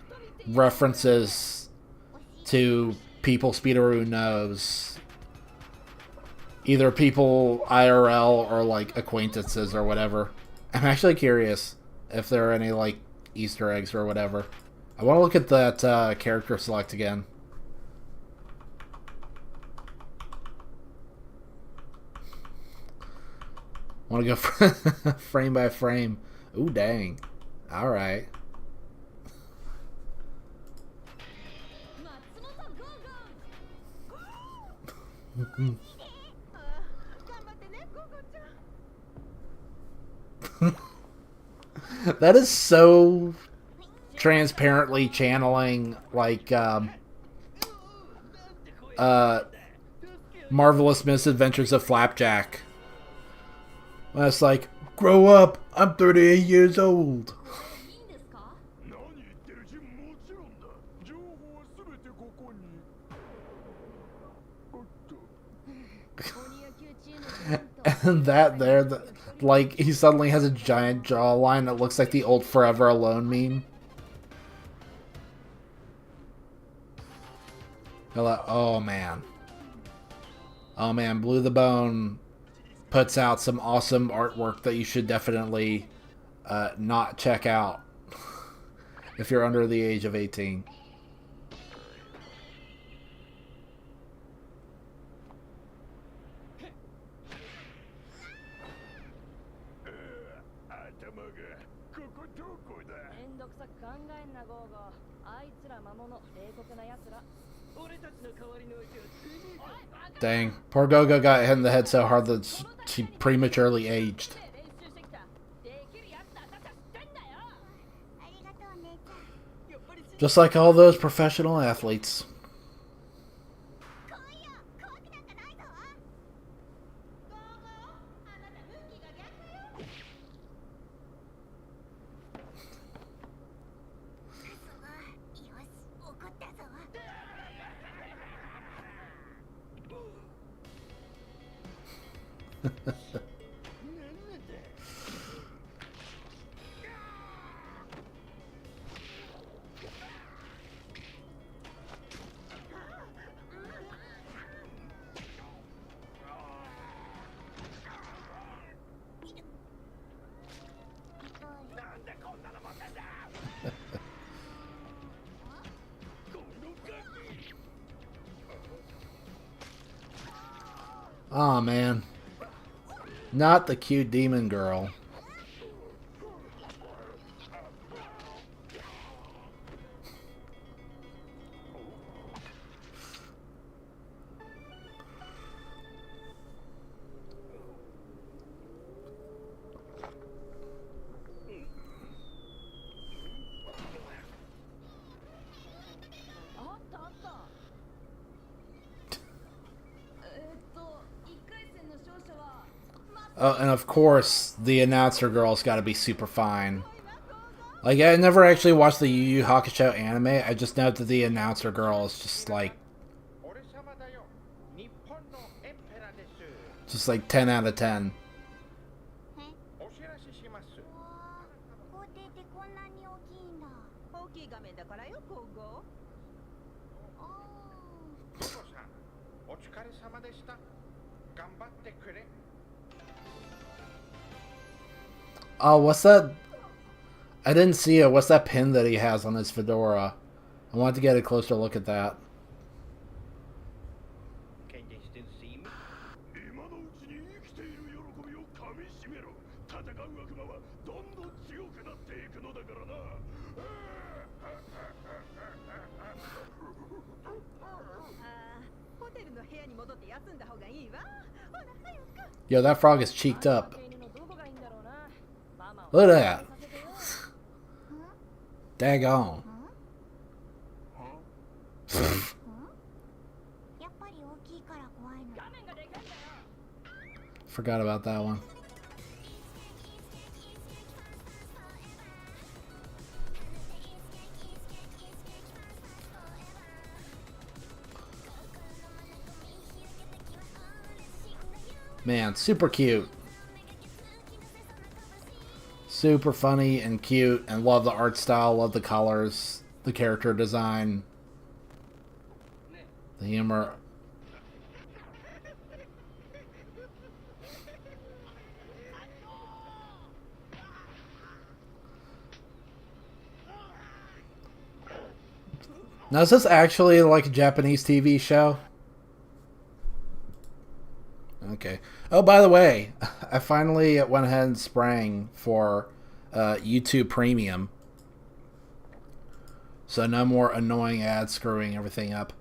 Speaker 1: references to people Speedo-Roo knows. either people IRL or like acquaintances or whatever. I'm actually curious if there are any like Easter eggs or whatever. I want to look at that character select again. Want to go frame by frame. Ooh, dang. All right. That is so transparently channeling like Marvelous Misadventures of Flapjack. It's like, grow up, I'm 38 years old. And that there, like, he suddenly has a giant jawline that looks like the old Forever Alone meme. You're like, oh man. Oh man, Blue the Bone puts out some awesome artwork that you should definitely not check out if you're under the age of 18. Dang, poor Gogo got hit in the head so hard that she prematurely aged. Just like all those professional athletes. Aw, man. Not the cute demon girl. And of course, the announcer girl's got to be super fine. Like, I never actually watched the Yu Yu Hakusho anime. I just know that the announcer girl is just like 10 out of 10. Oh, what's that? I didn't see it. What's that pin that he has on his fedora? I wanted to get a closer look at that.
Speaker 2: Can they still see me?
Speaker 1: Yo, that frog is cheeked up. Look at that. Daggone. Forgot about that one. Man, super cute. Super funny and cute, and love the art style, love the colors, the character design, the humor. Now, is this actually like a Japanese TV show? Okay. Oh, by the way, I finally went ahead and sprang for YouTube Premium. So no more annoying ads screwing everything up.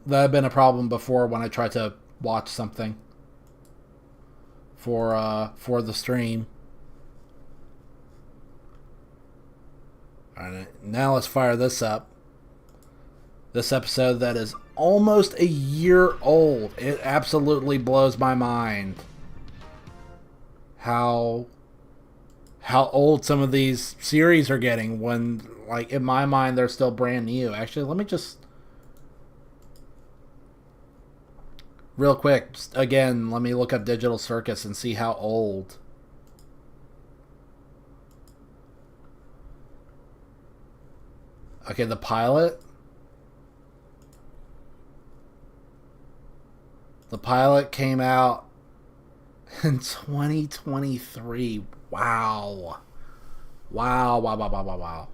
Speaker 1: That had been a problem before when I tried to watch something for the stream. Alright, now let's fire this up. This episode that is almost a year old. It absolutely blows my mind how old some of these series are getting when, like, in my mind, they're still brand new. Actually, let me just... Real quick, just, again, let me look up Digital Circus and see how old. Okay, the pilot. The pilot came out in 2023. Wow. Wow.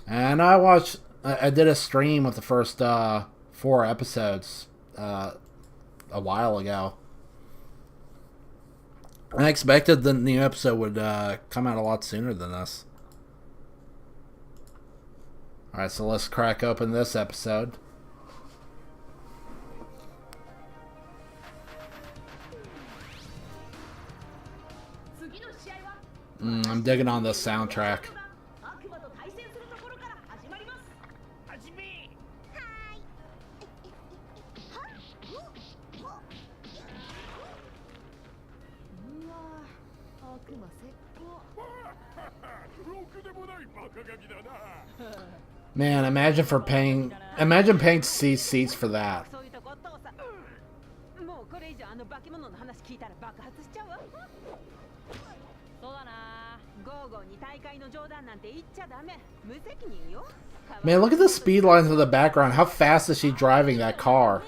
Speaker 1: And I did a stream with the first 4 episodes a while ago. I expected the new episode would come out a lot sooner than this. Alright, so let's crack open this episode. I'm digging on this soundtrack. Man, imagine paying seats for that. Man, look at the speed lines in the background. How fast is she driving that car?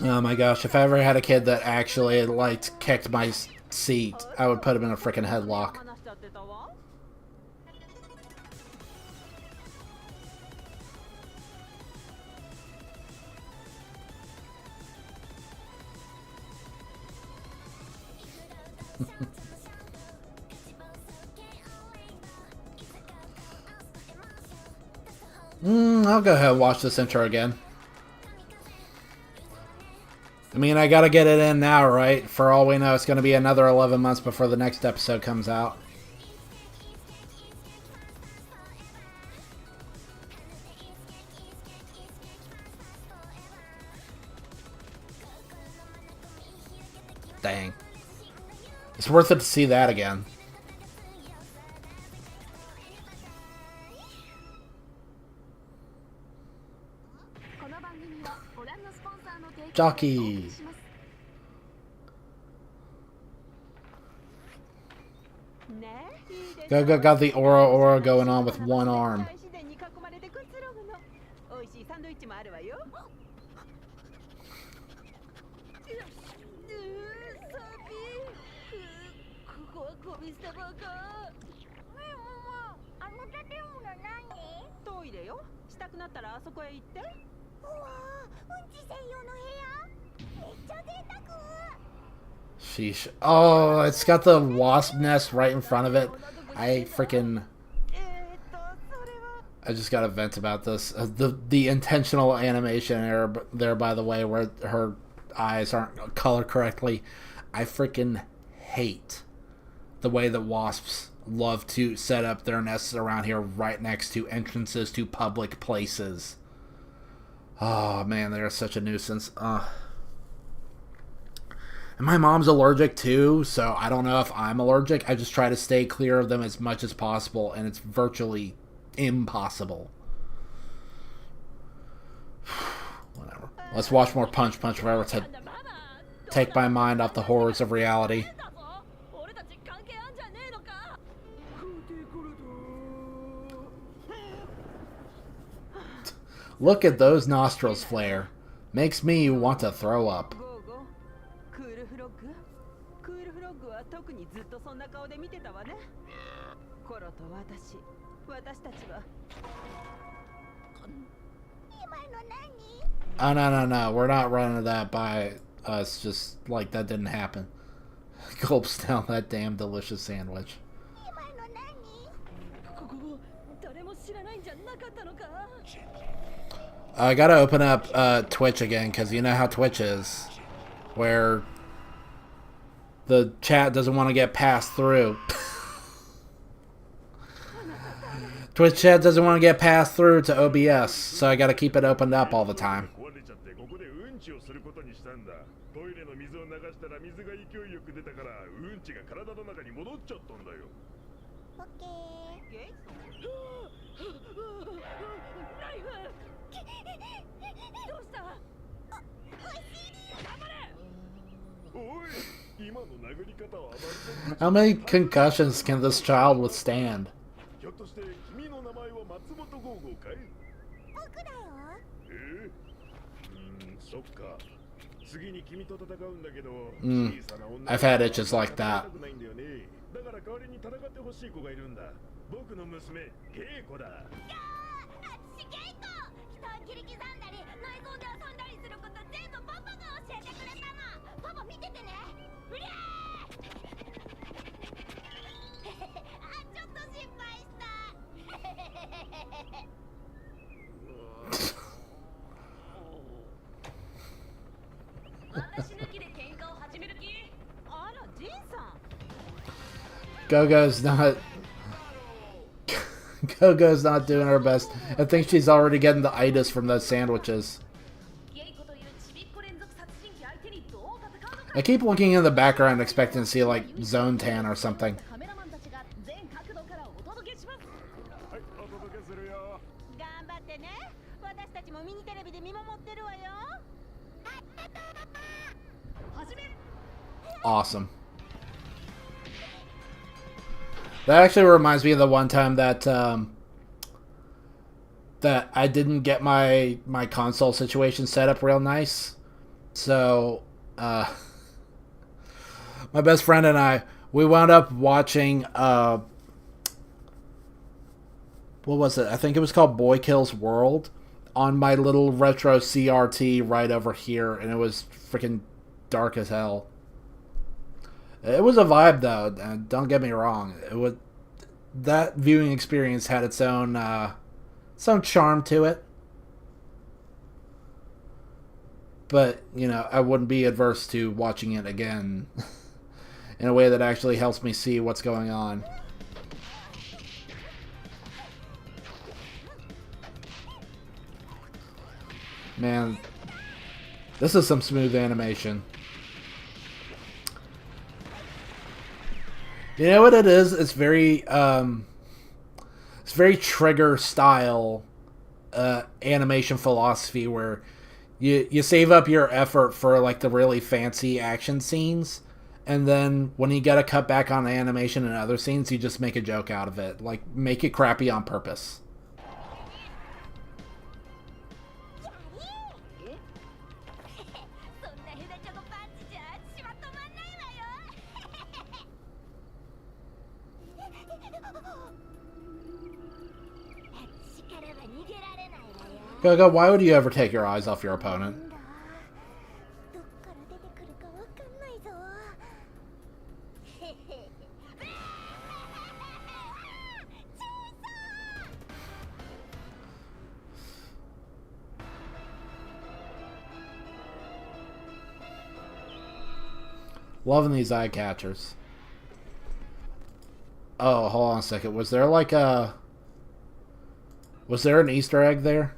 Speaker 1: Oh my gosh, if I ever had a kid that actually, like, kicked my seat, I would put him in a freaking headlock. I'll go ahead and watch this intro again. I mean, I gotta get it in now, right? For all we know, it's gonna be another 11 months before the next episode comes out. Dang. It's worth it to see that again. Jockey. Got the aura going on with one arm. Sheesh. Oh, it's got the wasp nest right in front of it. I just got to vent about this. The intentional animation error there, by the way, where her eyes aren't colored correctly. I freaking hate the way that wasps love to set up their nests around here right next to entrances to public places. Oh, man, they're such a nuisance. And my mom's allergic too, so I don't know if I'm allergic. I just try to stay clear of them as much as possible, and it's virtually impossible. Whatever. Let's watch more Punch forever to take my mind off the horrors of reality. Look at those nostrils flare. Makes me want to throw up.
Speaker 3: クールフロッグクールフロッグは特にずっとそんな顔で見てたわね。コロと私たちは。
Speaker 1: Oh, no. We're not running that by us. Just like that didn't happen. Gulps down that damn delicious sandwich. I gotta open up Twitch again, because you know how Twitch is. Where the chat doesn't want to get passed through. Twitch chat doesn't want to get passed through to OBS, so I gotta keep it opened up all the time. How many concussions can this child withstand? I've had itches like that. Gogo's not doing her best. I think she's already getting the itis from those sandwiches. I keep looking in the background expecting to see like Zone Tan or something. Awesome. That actually reminds me of the one time that that I didn't get my console situation set up real nice. So my best friend and we wound up watching what was it? I think it was called Boy Kills World on my little retro CRT right over here, and it was freaking dark as hell. It was a vibe, though. Don't get me wrong. That viewing experience had its own charm to it. But, you know, I wouldn't be adverse to watching it again in a way that actually helps me see what's going on. Man, this is some smooth animation. You know what it is? It's very Trigger style animation philosophy where you save up your effort for like the really fancy action scenes, and then when you gotta cut back on the animation and other scenes, you just make a joke out of it. Like, make it crappy on purpose. Gogo, why would you ever take your eyes off your opponent? Loving these eye catchers. Oh, hold on a second. Was there like a... Was there an Easter egg there?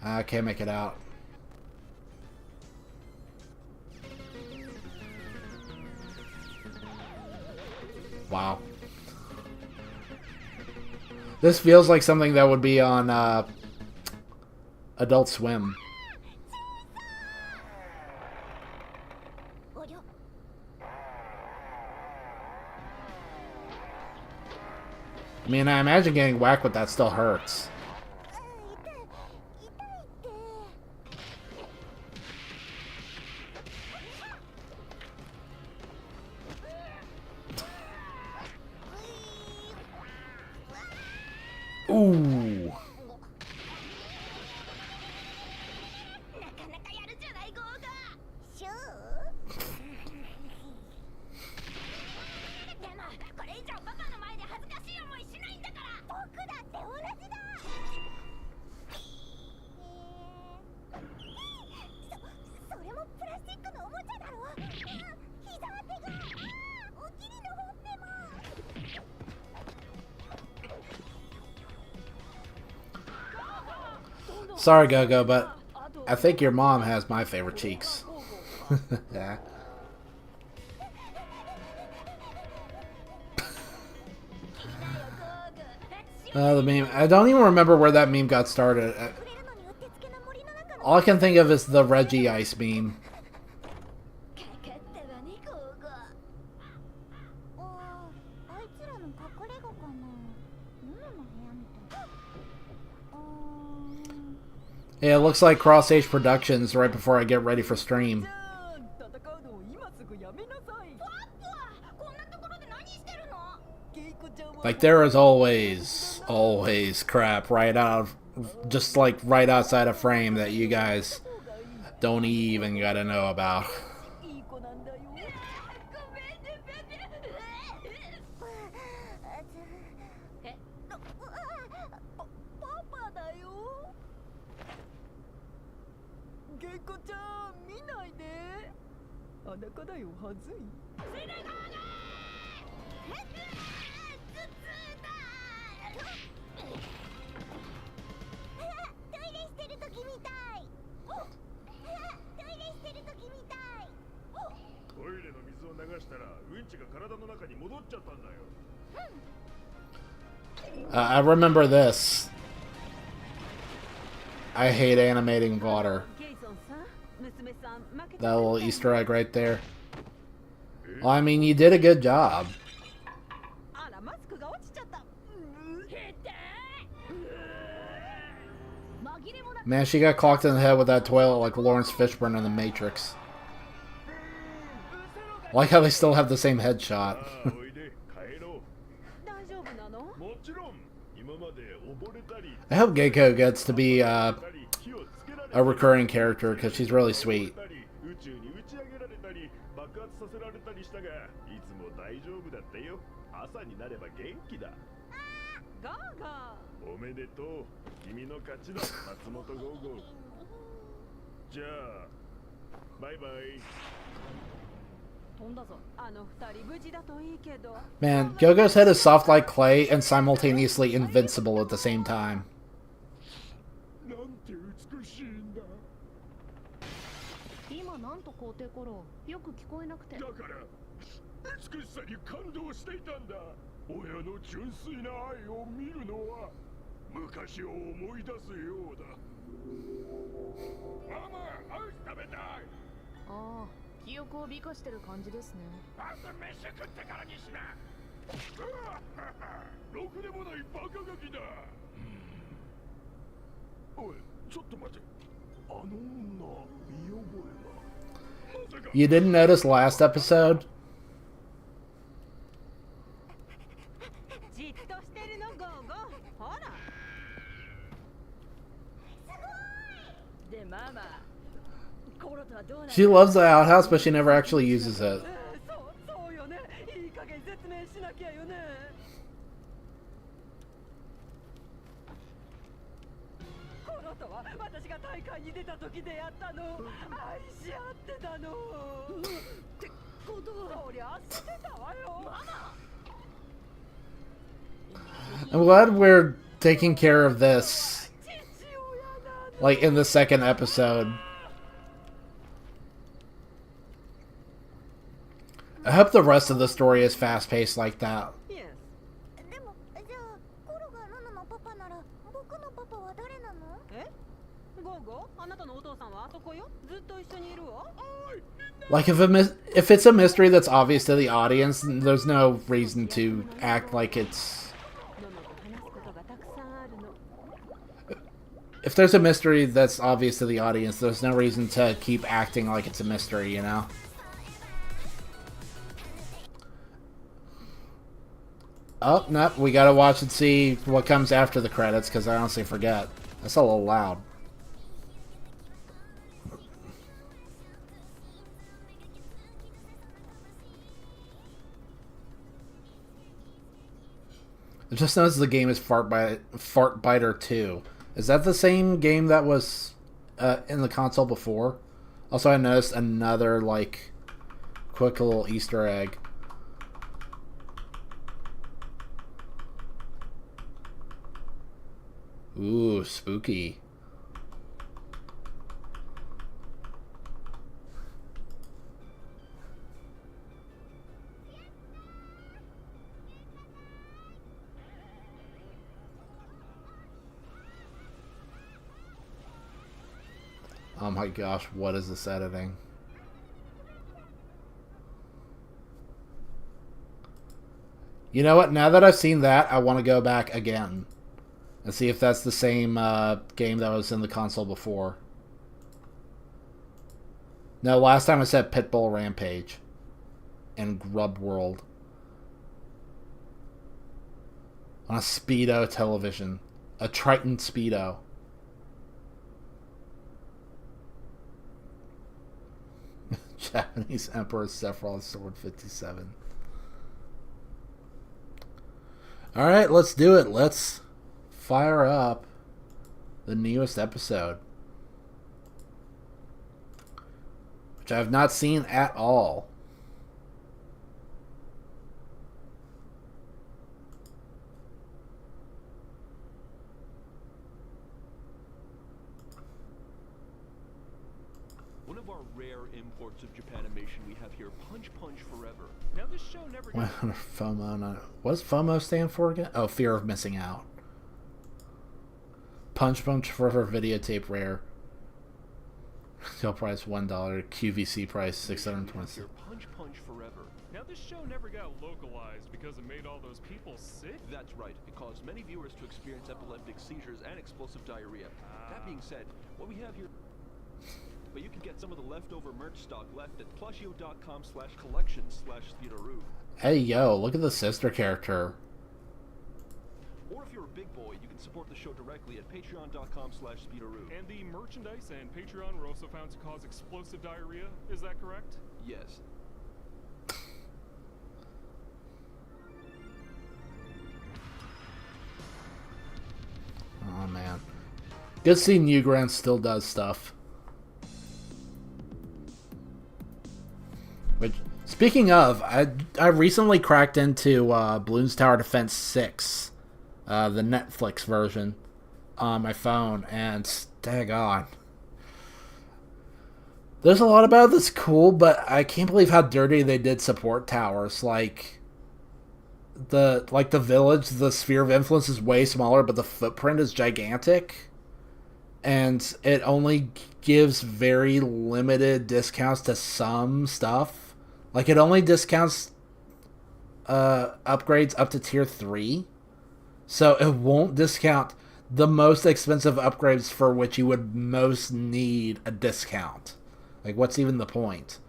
Speaker 1: I can't make it out. Wow. This feels like something that would be on Adult Swim. I mean, I imagine getting whacked with that still hurts. Ooh. Sorry, Go-Go, but I think your mom has my favorite cheeks. Yeah. The meme. I don't even remember where that meme got started. All I can think of is the Reggie Ice meme. Yeah, it looks like Cross Age Productions right before I get ready for stream. Like, there is always crap right out of, just like right outside of frame that you guys don't even gotta know about. I remember this. I hate animating water. That little Easter egg right there. Well, I mean, you did a good job. Man, she got clocked in the head with that toilet like Lawrence Fishburne in The Matrix. I like how they still have the same headshot. I hope Geiko gets to be a recurring character because she's really sweet. Man, Go-Go's head is soft like clay and simultaneously invincible at the same time. You didn't notice last episode? She loves the outhouse, but she never actually uses it. I'm glad we're taking care of this, like, in the second episode. I hope the rest of the story is fast-paced like that. Like, if it's a mystery that's obvious to the audience, there's no reason to act like it's if there's a mystery that's obvious to the audience, there's no reason to keep acting like it's a mystery, you know? Oh, no, we gotta watch and see what comes after the credits, because I honestly forget. That's a little loud. I just noticed the game is Fart Biter 2. Is that the same game that was in the console before? Also, I noticed another, like, quick little Easter egg. Ooh, spooky. Oh my gosh, what is this editing? You know what? Now that I've seen that, I want to go back again and see if that's the same game that was in the console before. No, last time I said Pitbull Rampage and Grub World on a Speedo television, a Triton Speedo. Japanese Emperor Sephiroth Sword 57. Alright, let's do it. Let's fire up the newest episode, which I have not seen at all.
Speaker 4: One of our rare imports of Japanimation we have here, Punch Punch Forever. Now this show never got...
Speaker 1: FOMO, not... What does FOMO stand for again? Oh, fear of missing out. Punch Punch Forever videotape rare. Sale price $1. QVC price $626.
Speaker 4: Punch Punch Forever.
Speaker 5: Now this show never got localized because it made all those people sick?
Speaker 4: That's right. It caused many viewers to experience epileptic seizures and explosive diarrhea. That being said, what we have here... But you can get some of the leftover merch stock left at plushio.com/collections/theateroo.
Speaker 1: Hey, yo, look at the sister character.
Speaker 4: Or if you're a big boy, you can support the show directly at patreon.com/speederoo.
Speaker 5: And the merchandise and Patreon were also found to cause explosive diarrhea, is that correct?
Speaker 4: Yes.
Speaker 1: Oh, man. Good to see Newgrounds still does stuff. Which, speaking of, I recently cracked into Bloons Tower Defense 6, the Netflix version, on my phone, and daggone. There's a lot about this cool, but I can't believe how dirty they did support towers. Like the village, the sphere of influence is way smaller, but the footprint is gigantic. And it only gives very limited discounts to some stuff. Like, it only discounts upgrades up to tier 3. So it won't discount the most expensive upgrades for which you would most need a discount. Like, what's even the point?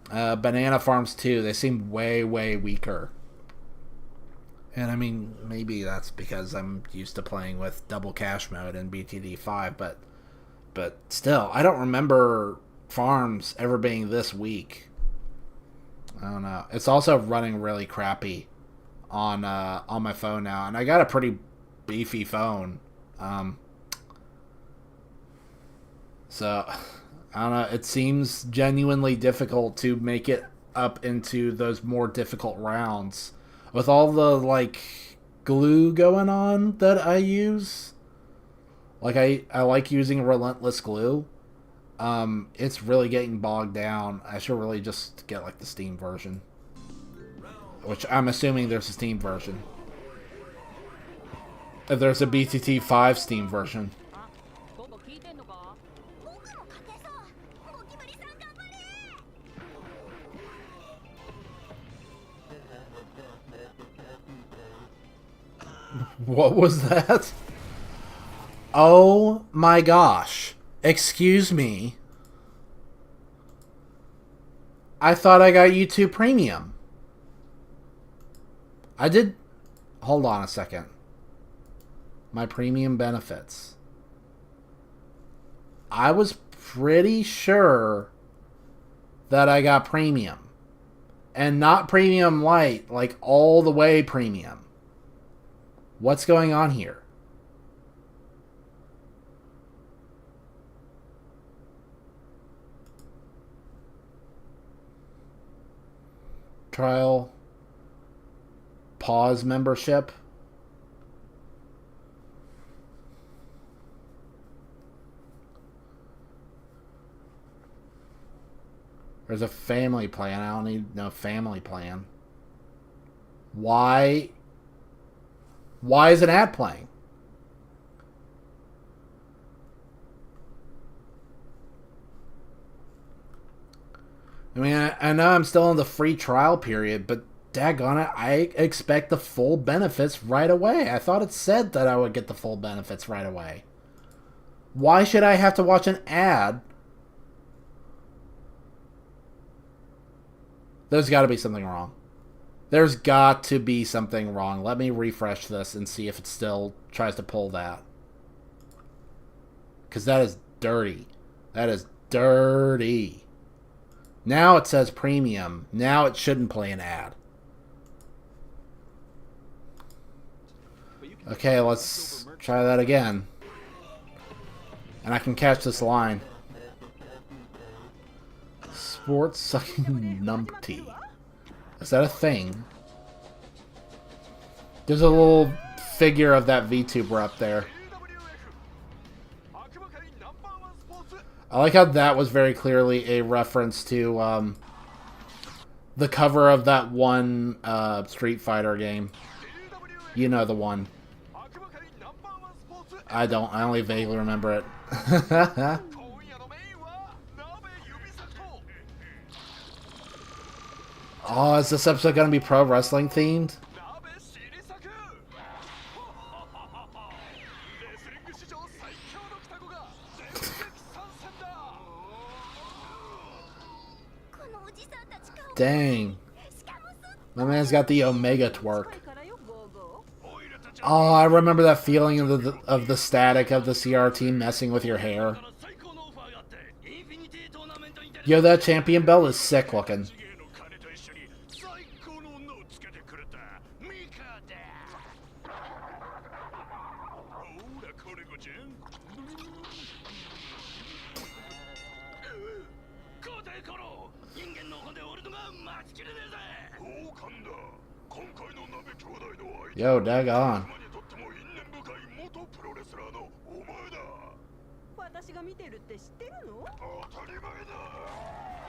Speaker 1: Banana Farms 2, they seem way, way weaker. And I mean, maybe that's because I'm used to playing with double cash mode in BTD 5, but still, I don't remember farms ever being this weak. I don't know. It's also running really crappy on my phone now, and I got a pretty beefy phone. So I don't know. It seems genuinely difficult to make it up into those more difficult rounds with all the like glue going on that I use. Like I like using Relentless Glue. It's really getting bogged down. I should really just get like the Steam version, which I'm assuming there's a Steam version. If there's a BTT 5 Steam version. What was that? Oh my gosh. Excuse me. I thought I got YouTube Premium. I did... Hold on a second. My premium benefits. I was pretty sure that I got premium. And not premium light, like all the way premium. What's going on here? Trial. Pause membership. There's a family plan. I don't need no family plan. Why is an ad playing? I mean, I know I'm still in the free trial period, but daggone it, I expect the full benefits right away. I thought it said that I would get the full benefits right away. Why should I have to watch an ad? There's got to be something wrong. There's got to be something wrong. Let me refresh this and see if it still tries to pull that. Because that is dirty. That is dirty. Now it says premium. Now it shouldn't play an ad. Okay, let's try that again. And I can catch this line. Sports sucking numpty. Is that a thing? There's a little figure of that VTuber up there. I like how that was very clearly a reference to the cover of that one Street Fighter game. You know the one. I don't. I only vaguely remember it. Oh, is this episode going to be pro wrestling themed? Dang. My man's got the Omega twerk. Oh, I remember that feeling of the static of the CRT messing with your hair. Yo, that champion belt is sick looking. Yo, daggone.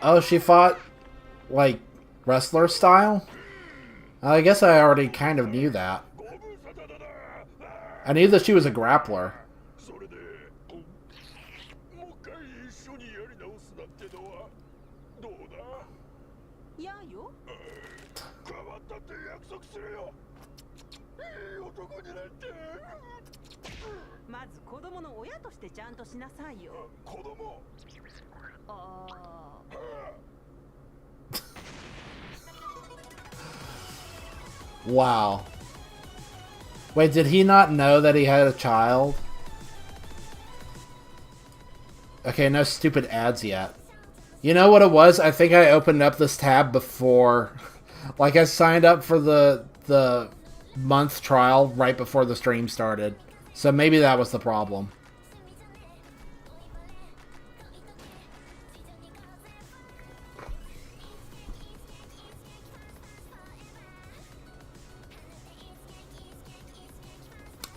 Speaker 1: Oh, she fought, like, wrestler style? I guess I already kind of knew that. I knew that she was a grappler. Wow. Wait, did he not know that he had a child? Okay, no stupid ads yet. You know what it was? I think I opened up this tab before. Like, I signed up for the month trial right before the stream started. So maybe that was the problem.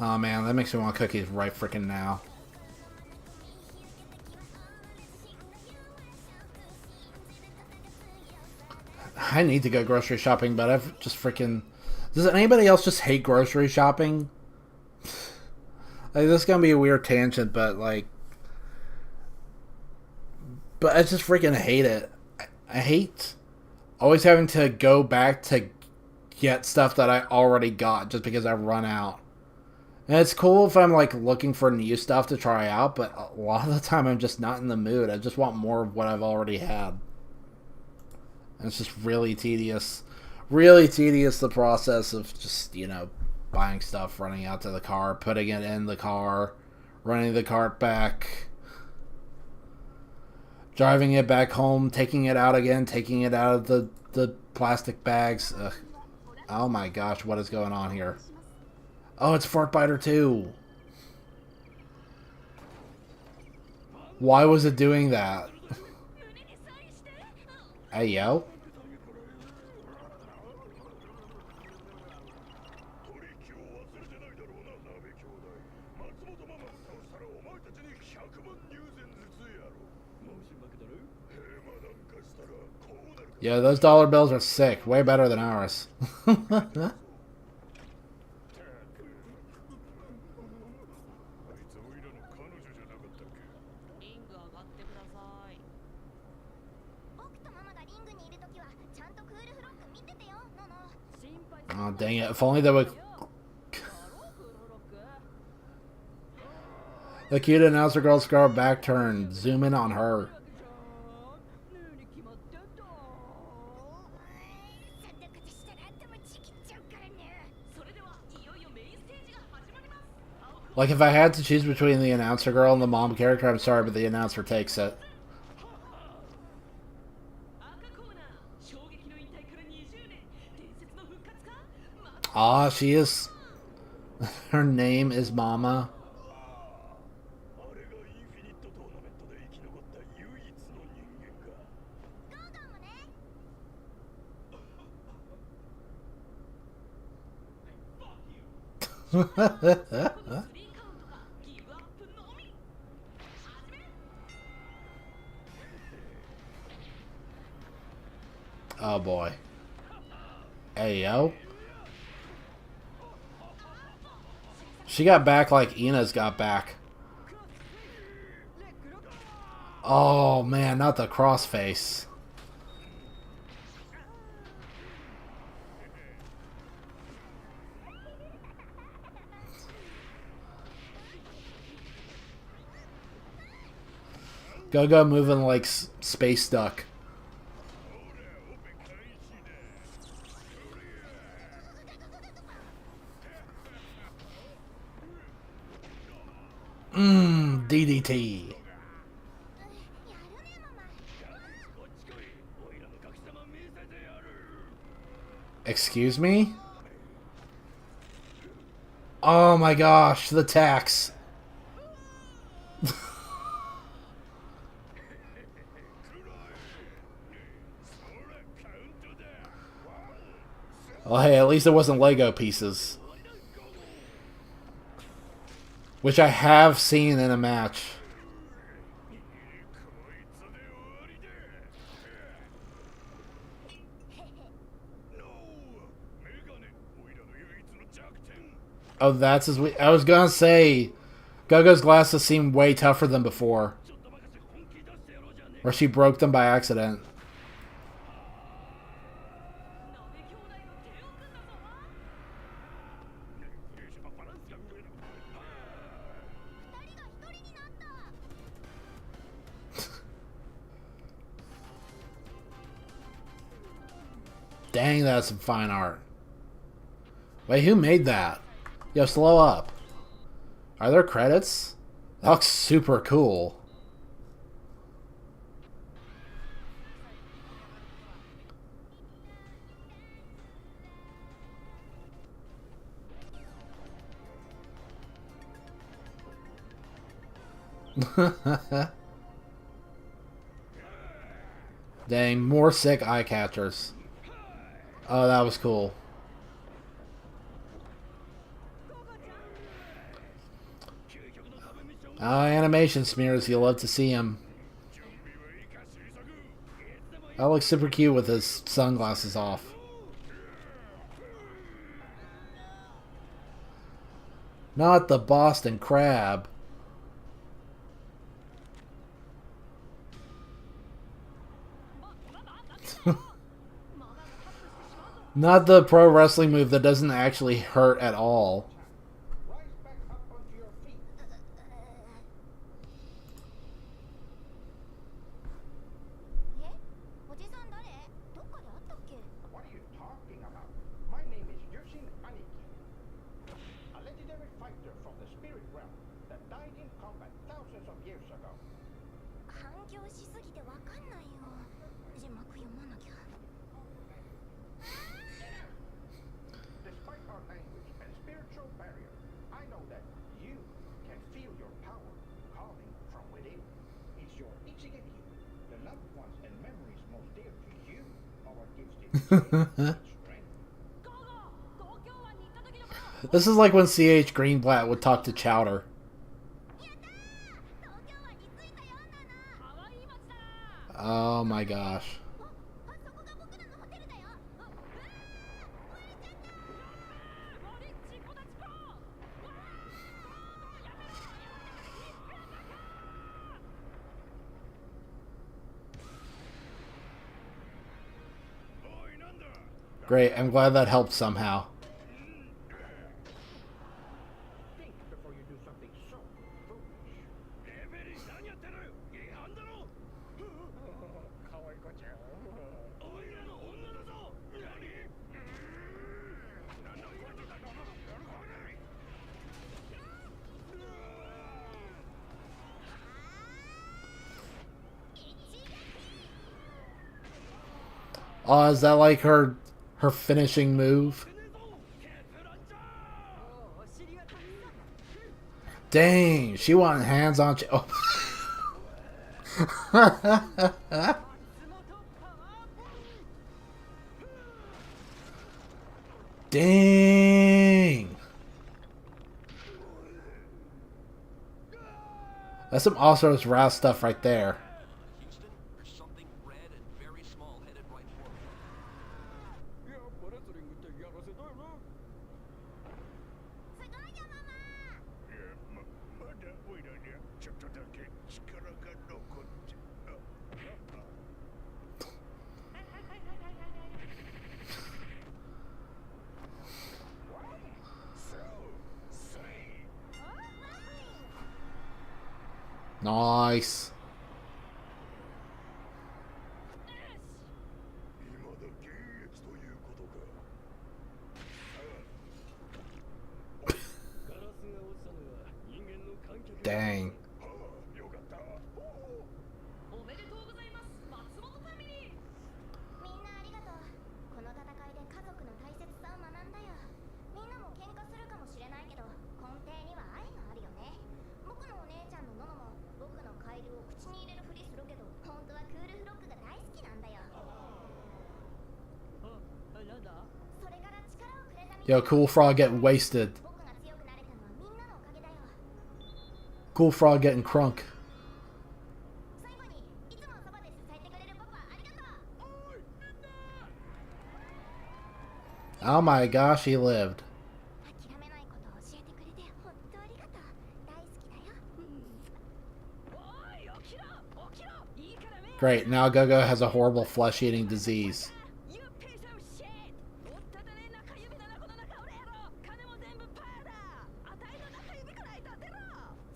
Speaker 1: Oh man, that makes me want cookies right freaking now. I need to go grocery shopping, but I've just freaking... Does anybody else just hate grocery shopping? Like, this is gonna be a weird tangent, but like... But I just freaking hate it. I hate always having to go back to get stuff that I already got just because I run out. And it's cool if I'm like looking for new stuff to try out, but a lot of the time I'm just not in the mood. I just want more of what I've already had. And it's just really tedious. Really tedious, the process of just, you know, buying stuff, running out to the car, putting it in the car, running the cart back, driving it back home, taking it out again, taking it out of the plastic bags. Ugh. Oh my gosh, what is going on here? Oh, it's Fart Biter 2. Why was it doing that? Hey, yo. Yeah, those dollar bills are sick. Way better than ours. Oh, dang it. If only they would... The cute announcer girl's scar back turn. Zoom in on her. Like, if I had to choose between the announcer girl and the mom character, I'm sorry, but the announcer takes it. Ah, she is... Her name is Mama. Oh boy. Hey yo. She got back like Ina's got back. Oh man, not the crossface. Go moving like space duck. DDT. Excuse me? Oh my gosh, the tax. Well, hey, at least it wasn't Lego pieces. Which I have seen in a match. Oh, that's his... I was gonna say... Go-Go's glasses seem way tougher than before. Or she broke them by accident. Dang, that's some fine art. Wait, who made that? Yo, slow up. Are there credits? That looks super cool. Dang, more sick eye catchers. Oh, that was cool. Animation smears, you'll love to see him. That looks super cute with his sunglasses off. Not the Boston Crab. Not the pro wrestling move that doesn't actually hurt at all.
Speaker 2: years ago.
Speaker 6: 反響しすぎてわかんないよ。字幕読まなきゃ。
Speaker 2: Despite our language and spiritual barrier, I know that you can feel your power calling from within. It's your Ichigeki, the loved ones and memories most dear to you, are what gives the strength.
Speaker 1: This is like when C.H. Greenblatt would talk to Chowder. Oh my gosh. Great, I'm glad that helped somehow.
Speaker 2: Think before you do something so foolish.
Speaker 1: Oh, is that like her finishing move? Dang, she wanted hands on. Oh. Dang. That's some Oscar's Wrath stuff right there.
Speaker 4: Houston, there's something red and very small headed right for me.
Speaker 6: すごいよママ。
Speaker 2: まだおいらにゃちょっとだけ力が残って
Speaker 1: Nice.
Speaker 2: 今だ現役ということか。
Speaker 7: ガラスが落ちたのは人間の観客。
Speaker 1: Dang.
Speaker 2: よかった。
Speaker 3: おめでとうございます松本ファミリー。
Speaker 6: みんなありがとう。この戦いで家族の大切さを学んだよ。みんなも喧嘩するかもしれないけど、根底には愛があるよね。僕のお姉ちゃんのノノも僕のカエルを口に入れるふりするけど、本当はクールフロックが大好きなんだよ。
Speaker 3: なんだ。
Speaker 6: それから力をくれたみんな。
Speaker 1: Yo, Cool Frog getting wasted.
Speaker 6: 僕が強くなれたのはみんなのおかげだよ。
Speaker 1: Cool Frog getting crunk.
Speaker 6: 最後にいつもそばで支えてくれるパパありがとう。
Speaker 1: Oh my gosh, he lived.
Speaker 6: 諦めないことを教えてくれて本当ありがとう。大好きだよ。
Speaker 3: おい起きろ起きろいいから目を。
Speaker 1: Great, now Gogo has a horrible flesh-eating disease.
Speaker 3: You piece of shit! おっただね中指7個の中俺やろ金も全部パーだあたいの中指くらい立てろ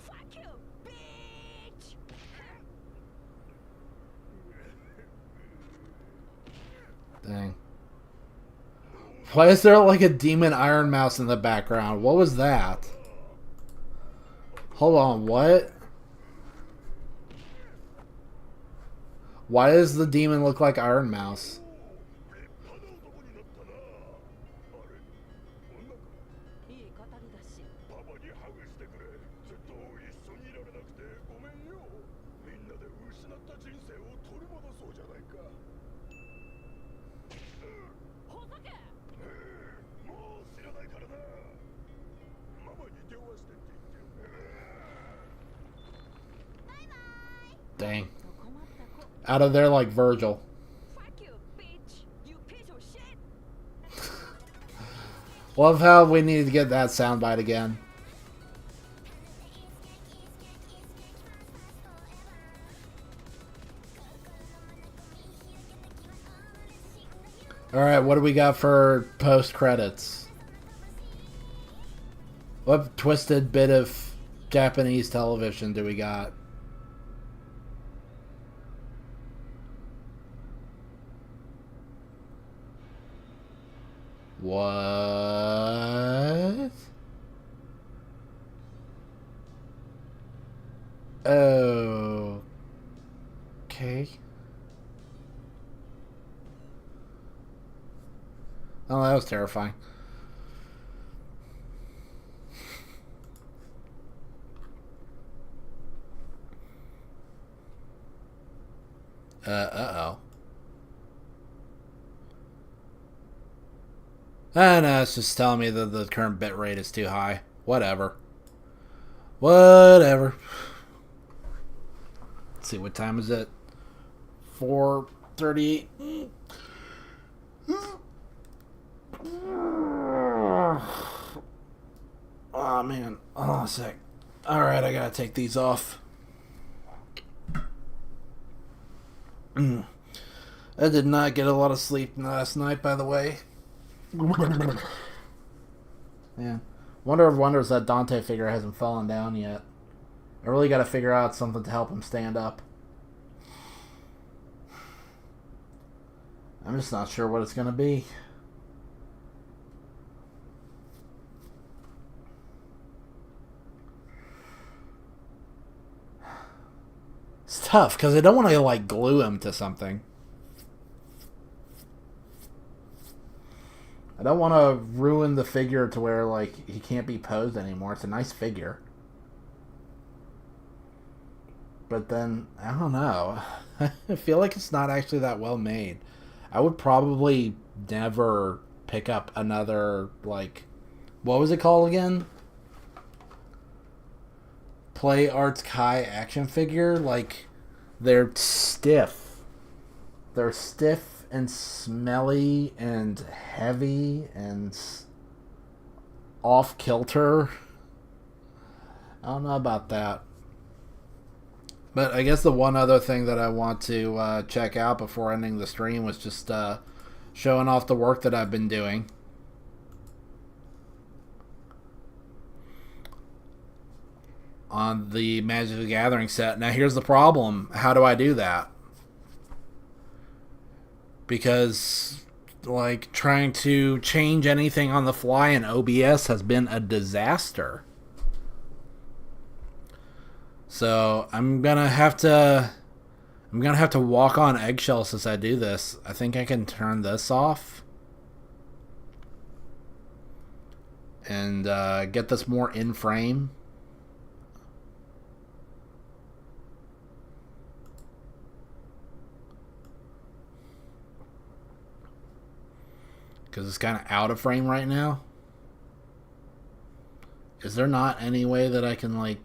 Speaker 3: Fuck you, bitch!
Speaker 1: Dang. Why is there like a demon iron mouse in the background? What was that? Hold on, what? Why does the demon look like Iron Mouse?
Speaker 3: いい語りだし
Speaker 2: パパにハグしてくれ。ずっと一緒にいられなくてごめんよ。みんなで失った人生を取り戻そうじゃないか。
Speaker 3: ほざけ
Speaker 2: もう知らないからな。ママに電話してって言ってよ。
Speaker 1: Dang.
Speaker 3: 困った子
Speaker 1: Out of there like Virgil.
Speaker 3: Fuck you, bitch! You piece of shit!
Speaker 1: Love how we need to get that soundbite again. Alright, what do we got for post credits? What twisted bit of Japanese television do we got? What? Okay. Oh, that was terrifying. Uh-oh. Ah, no, it's just telling me that the current bit rate is too high. Whatever. Whatever. Let's see, what time is it? 4:38. Oh, man. Hold on a sec. Alright, I gotta take these off. I did not get a lot of sleep last night, by the way. Man. Wonder of wonders that Dante figure hasn't fallen down yet. I really gotta figure out something to help him stand up. I'm just not sure what it's gonna be. It's tough because I don't want to like glue him to something. I don't want to ruin the figure to where like he can't be posed anymore. It's a nice figure. But then I don't know. I feel like it's not actually that well made. I would probably never pick up another like what was it called again? Play Arts Kai action figure. Like they're stiff. They're stiff and smelly and heavy and off kilter. I don't know about that. But I guess the one other thing that I want to check out before ending the stream was just showing off the work that I've been doing. On the Magic the Gathering set. Now here's the problem. How do I do that? Because like trying to change anything on the fly in OBS has been a disaster. So I'm gonna have to walk on eggshells as I do this. I think I can turn this off and get this more in frame. Because it's kind of out of frame right now. Is there not any way that I can like...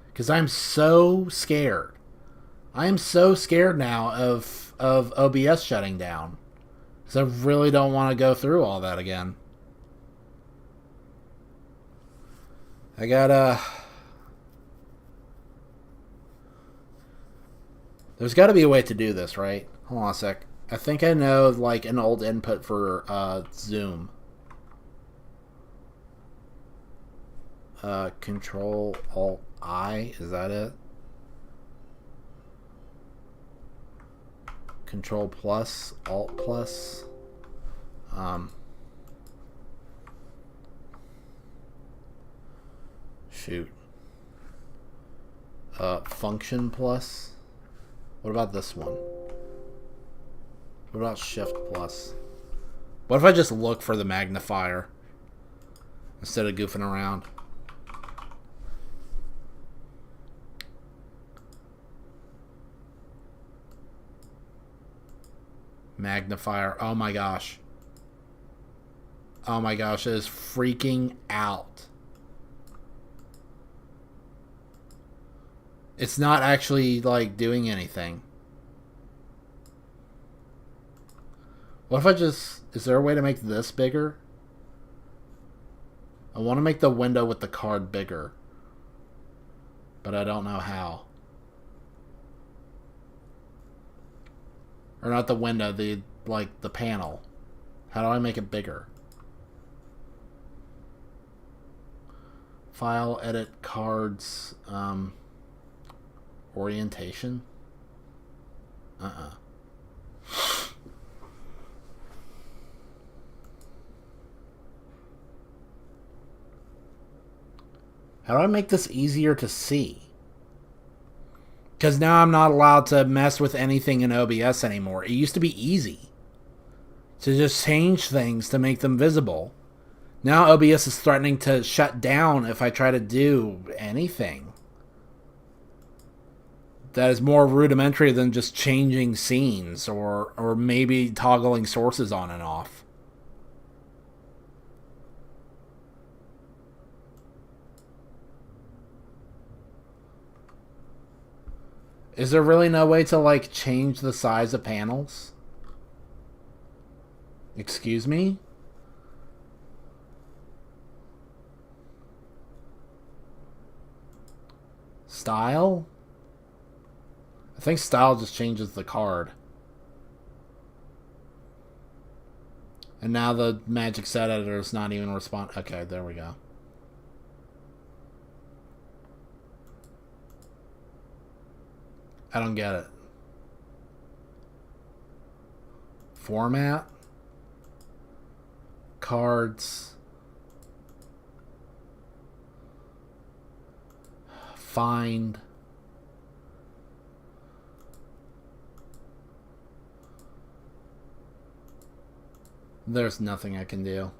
Speaker 1: Because I'm so scared. I am so scared now of OBS shutting down. Because I really don't want to go through all that again. I gotta... There's got to be a way to do this, right? Hold on a sec. I think I know like an old input for Zoom. Control Alt I, is that it? Control plus Alt plus. Shoot. Function plus. What about this one? What about Shift plus? What if I just look for the magnifier instead of goofing around? Magnifier. Oh my gosh. Oh my gosh, it is freaking out. It's not actually like doing anything. What if I just... Is there a way to make this bigger? I want to make the window with the card bigger. But I don't know how. Or not the window, the panel. How do I make it bigger? File, edit, cards, orientation? How do I make this easier to see? Because now I'm not allowed to mess with anything in OBS anymore. It used to be easy to just change things to make them visible. Now OBS is threatening to shut down if I try to do anything that is more rudimentary than just changing scenes or maybe toggling sources on and off. Is there really no way to, like, change the size of panels? Excuse me? Style? I think style just changes the card. And now the Magic Set Editor is not even respond. Okay, there we go. I don't get it. Format. Cards. Find. There's nothing I can do.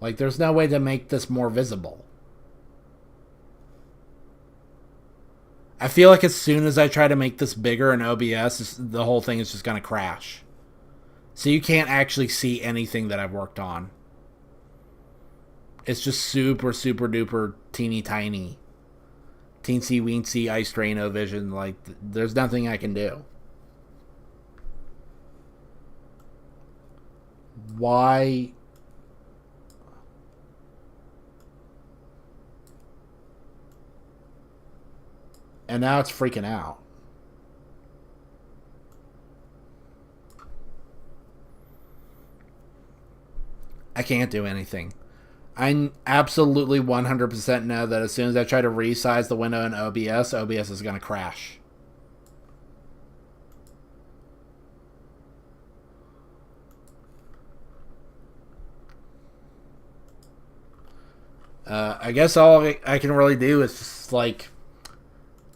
Speaker 1: Like, there's no way to make this more visible. I feel like as soon as I try to make this bigger in OBS, the whole thing is just going to crash. So you can't actually see anything that I've worked on. It's just super, super duper teeny tiny. Teensy weensy ice Rhino vision. Like, there's nothing I can do. Why? And now it's freaking out. I can't do anything. I absolutely 100% know that as soon as I try to resize the window in OBS, OBS is going to crash. I guess all I can really do is just, like,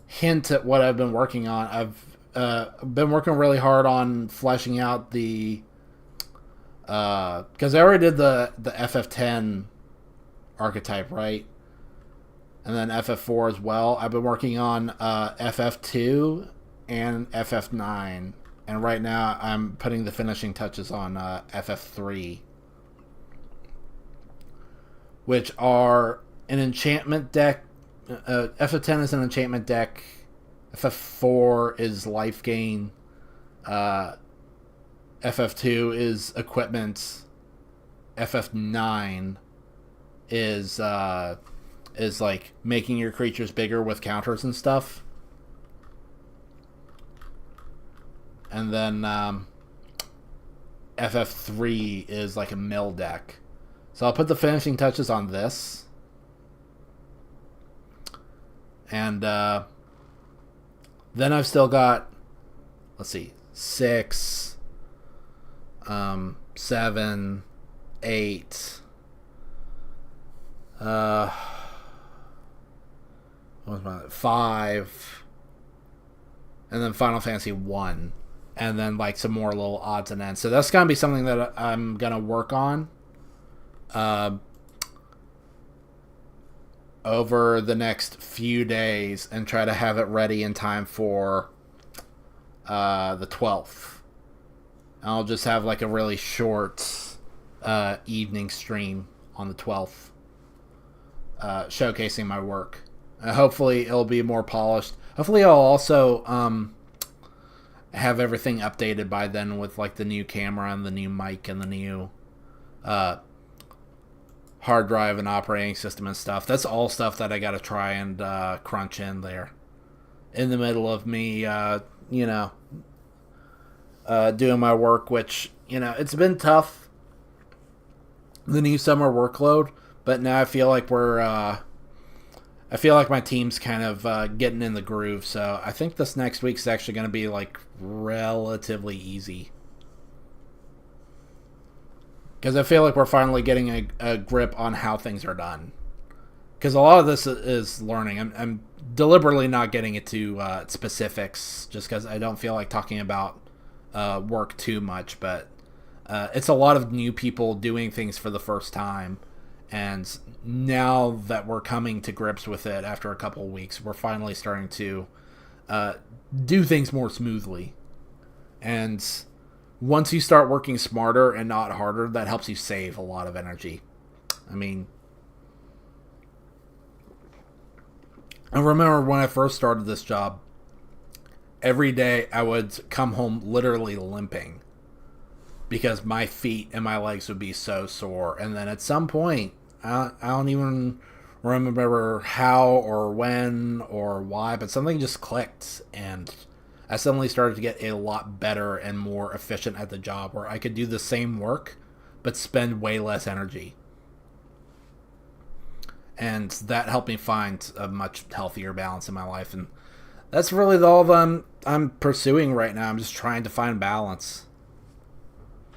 Speaker 1: hint at what I've been working on. I've been working really hard on fleshing out the because I already did the FF10 archetype, right? And then FF4 as well. I've been working on FF2 and FF9, and right now I'm putting the finishing touches on FF3, which are an enchantment deck. FF10 is an enchantment deck. FF4 is life gain. FF2 is equipment. FF9 is like making your creatures bigger with counters and stuff. And then FF3 is like a mill deck. So I'll put the finishing touches on this. And then I've still got, let's see, 6, 7, 8. What was my 5, and then Final Fantasy 1, and then like some more little odds and ends. So that's gonna be something that I'm gonna work on over the next few days and try to have it ready in time for the 12th. I'll just have like a really short evening stream on the 12th, showcasing my work. Hopefully it'll be more polished. Hopefully I'll also have everything updated by then with like the new camera and the new mic and the new hard drive and operating system and stuff. That's all stuff that I gotta try and crunch in there in the middle of me doing my work, which, it's been tough, the new summer workload, but now I feel like my team's kind of getting in the groove, so I think this next week's actually going to be like relatively easy. Because I feel like we're finally getting a grip on how things are done. because a lot of this is learning. I'm deliberately not getting into specifics just because I don't feel like talking about work too much, but it's a lot of new people doing things for the first time, and now that we're coming to grips with it after a couple of weeks, we're finally starting to do things more smoothly. And once you start working smarter and not harder, that helps you save a lot of energy. I mean, I remember when I first started this job, every day I would come home literally limping because my feet and my legs would be so sore. And then at some point, I don't even remember how or when or why, but something just clicked, and I suddenly started to get a lot better and more efficient at the job, where I could do the same work but spend way less energy. And that helped me find a much healthier balance in my life, and that's really all that I'm pursuing right now. I'm just trying to find balance.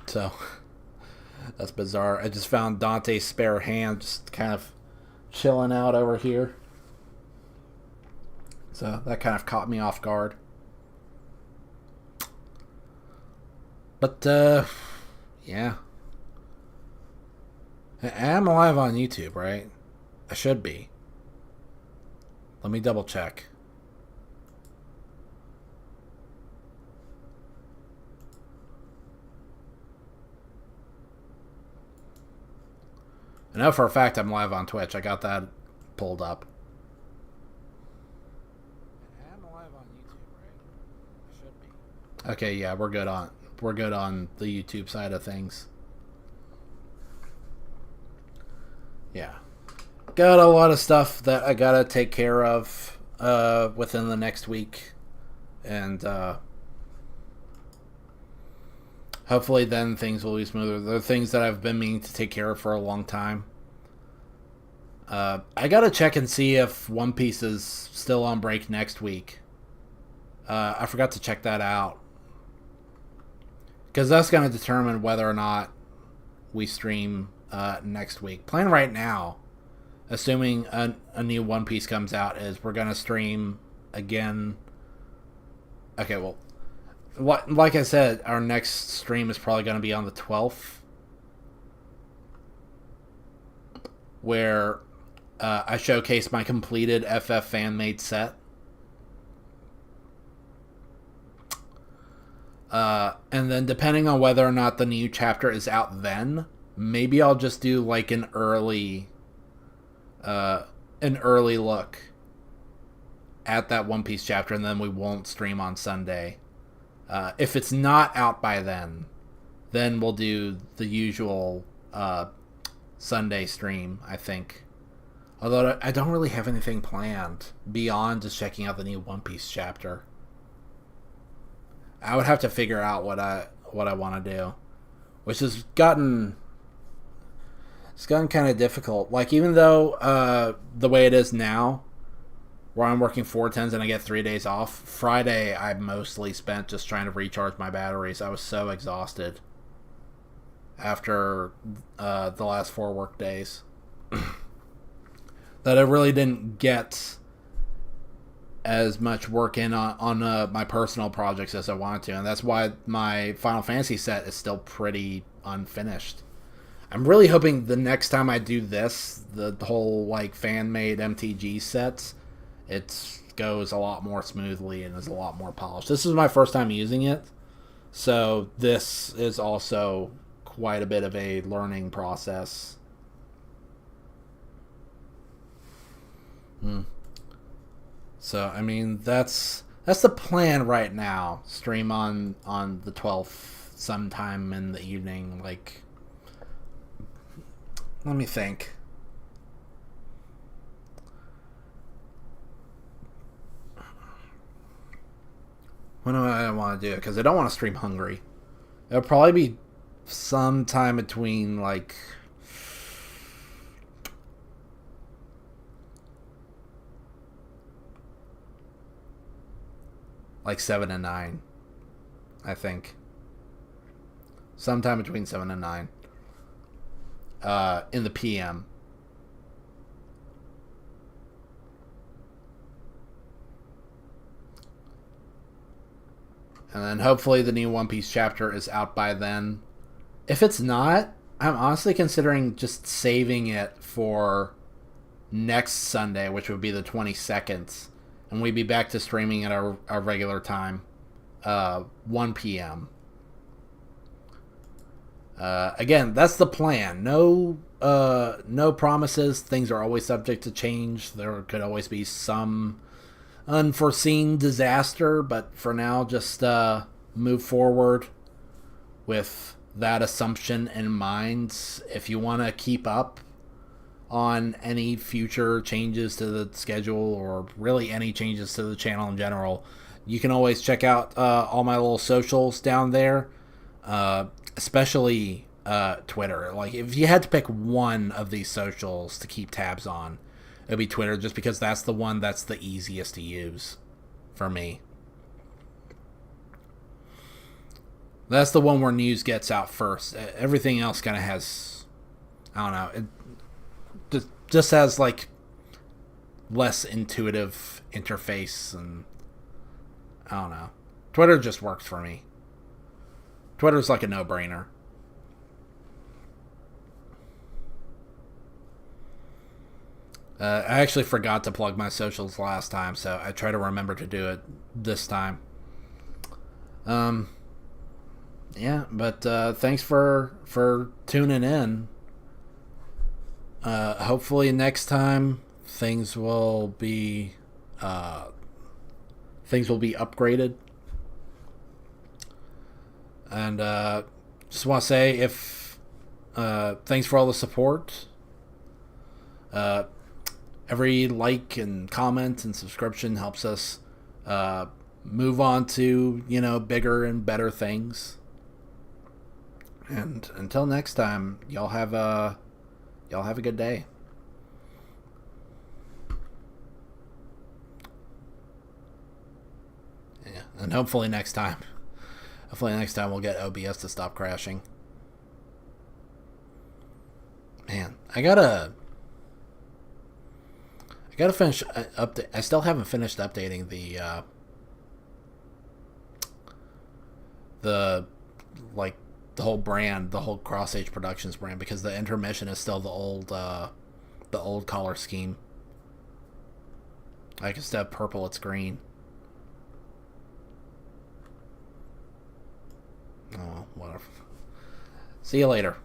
Speaker 1: So that's bizarre. I just found Dante's spare hand just kind of chilling out over here. So that kind of caught me off guard. But, yeah. I'm live on YouTube, right? I should be. Let me double check. I know for a fact I'm live on Twitch. I got that pulled up. I'm live on YouTube, right? I should be. Okay, yeah, we're good on the YouTube side of things. Yeah. Got a lot of stuff that I gotta take care of within the next week. And hopefully then things will be smoother. There are things that I've been meaning to take care of for a long time. I gotta check and see if One Piece is still on break next week. I forgot to check that out. Because that's going to determine whether or not we stream next week. Plan right now, assuming a new One Piece comes out, is we're going to stream again. Okay, well, like I said, our next stream is probably going to be on the 12th, where I showcase my completed FF fan-made set. And then depending on whether or not the new chapter is out then, maybe I'll just do like an early look at that One Piece chapter, and then we won't stream on Sunday. If it's not out by then we'll do the usual Sunday stream, I think. Although I don't really have anything planned beyond just checking out the new One Piece chapter. I would have to figure out what I want to do, which has gotten kind of difficult. Like, even though the way it is now, where I'm working 4/10s and I get 3 days off, Friday I mostly spent just trying to recharge my batteries. I was so exhausted after the last 4 work days that I really didn't get as much work in on my personal projects as I wanted to, and that's why my Final Fantasy set is still pretty unfinished. I'm really hoping the next time I do this, the whole like fan-made MTG sets, it goes a lot more smoothly and is a lot more polished. This is my first time using it, so this is also quite a bit of a learning process. So, I mean, that's the plan right now. Stream on the 12th sometime in the evening. Like, let me think. When do I want to do it? Because I don't want to stream hungry. It'll probably be sometime between, like, like 7 and 9, I think. Sometime between 7 and 9. In the PM. And then hopefully the new One Piece chapter is out by then. If it's not, I'm honestly considering just saving it for next Sunday, which would be the 22nd. And we'd be back to streaming at our regular time, 1 p.m. Again, that's the plan. No promises. Things are always subject to change. There could always be some unforeseen disaster, but for now, just move forward with that assumption in mind. If you want to keep up on any future changes to the schedule, or really any changes to the channel in general, you can always check out all my little socials down there, especially Twitter. Like, if you had to pick one of these socials to keep tabs on, it would be Twitter, just because that's the one that's the easiest to use for me. That's the one where news gets out first. Everything else kind of has, I don't know, it just has like less intuitive interface, and I don't know. Twitter just works for me. Twitter's like a no-brainer. I actually forgot to plug my socials last time, so I try to remember to do it this time. Yeah, but thanks for tuning in. Hopefully next time things will be upgraded. And just want to say, if thanks for all the support. Every like and comment and subscription helps us move on to, bigger and better things. And until next time, y'all have a good day. Yeah, and hopefully next time we'll get OBS to stop crashing. Man, I gotta finish update. I still haven't finished updating the whole brand, the whole Cross Age Productions brand, because the intermission is still the old color scheme. Like, instead of purple, it's green. Oh, whatever. See you later.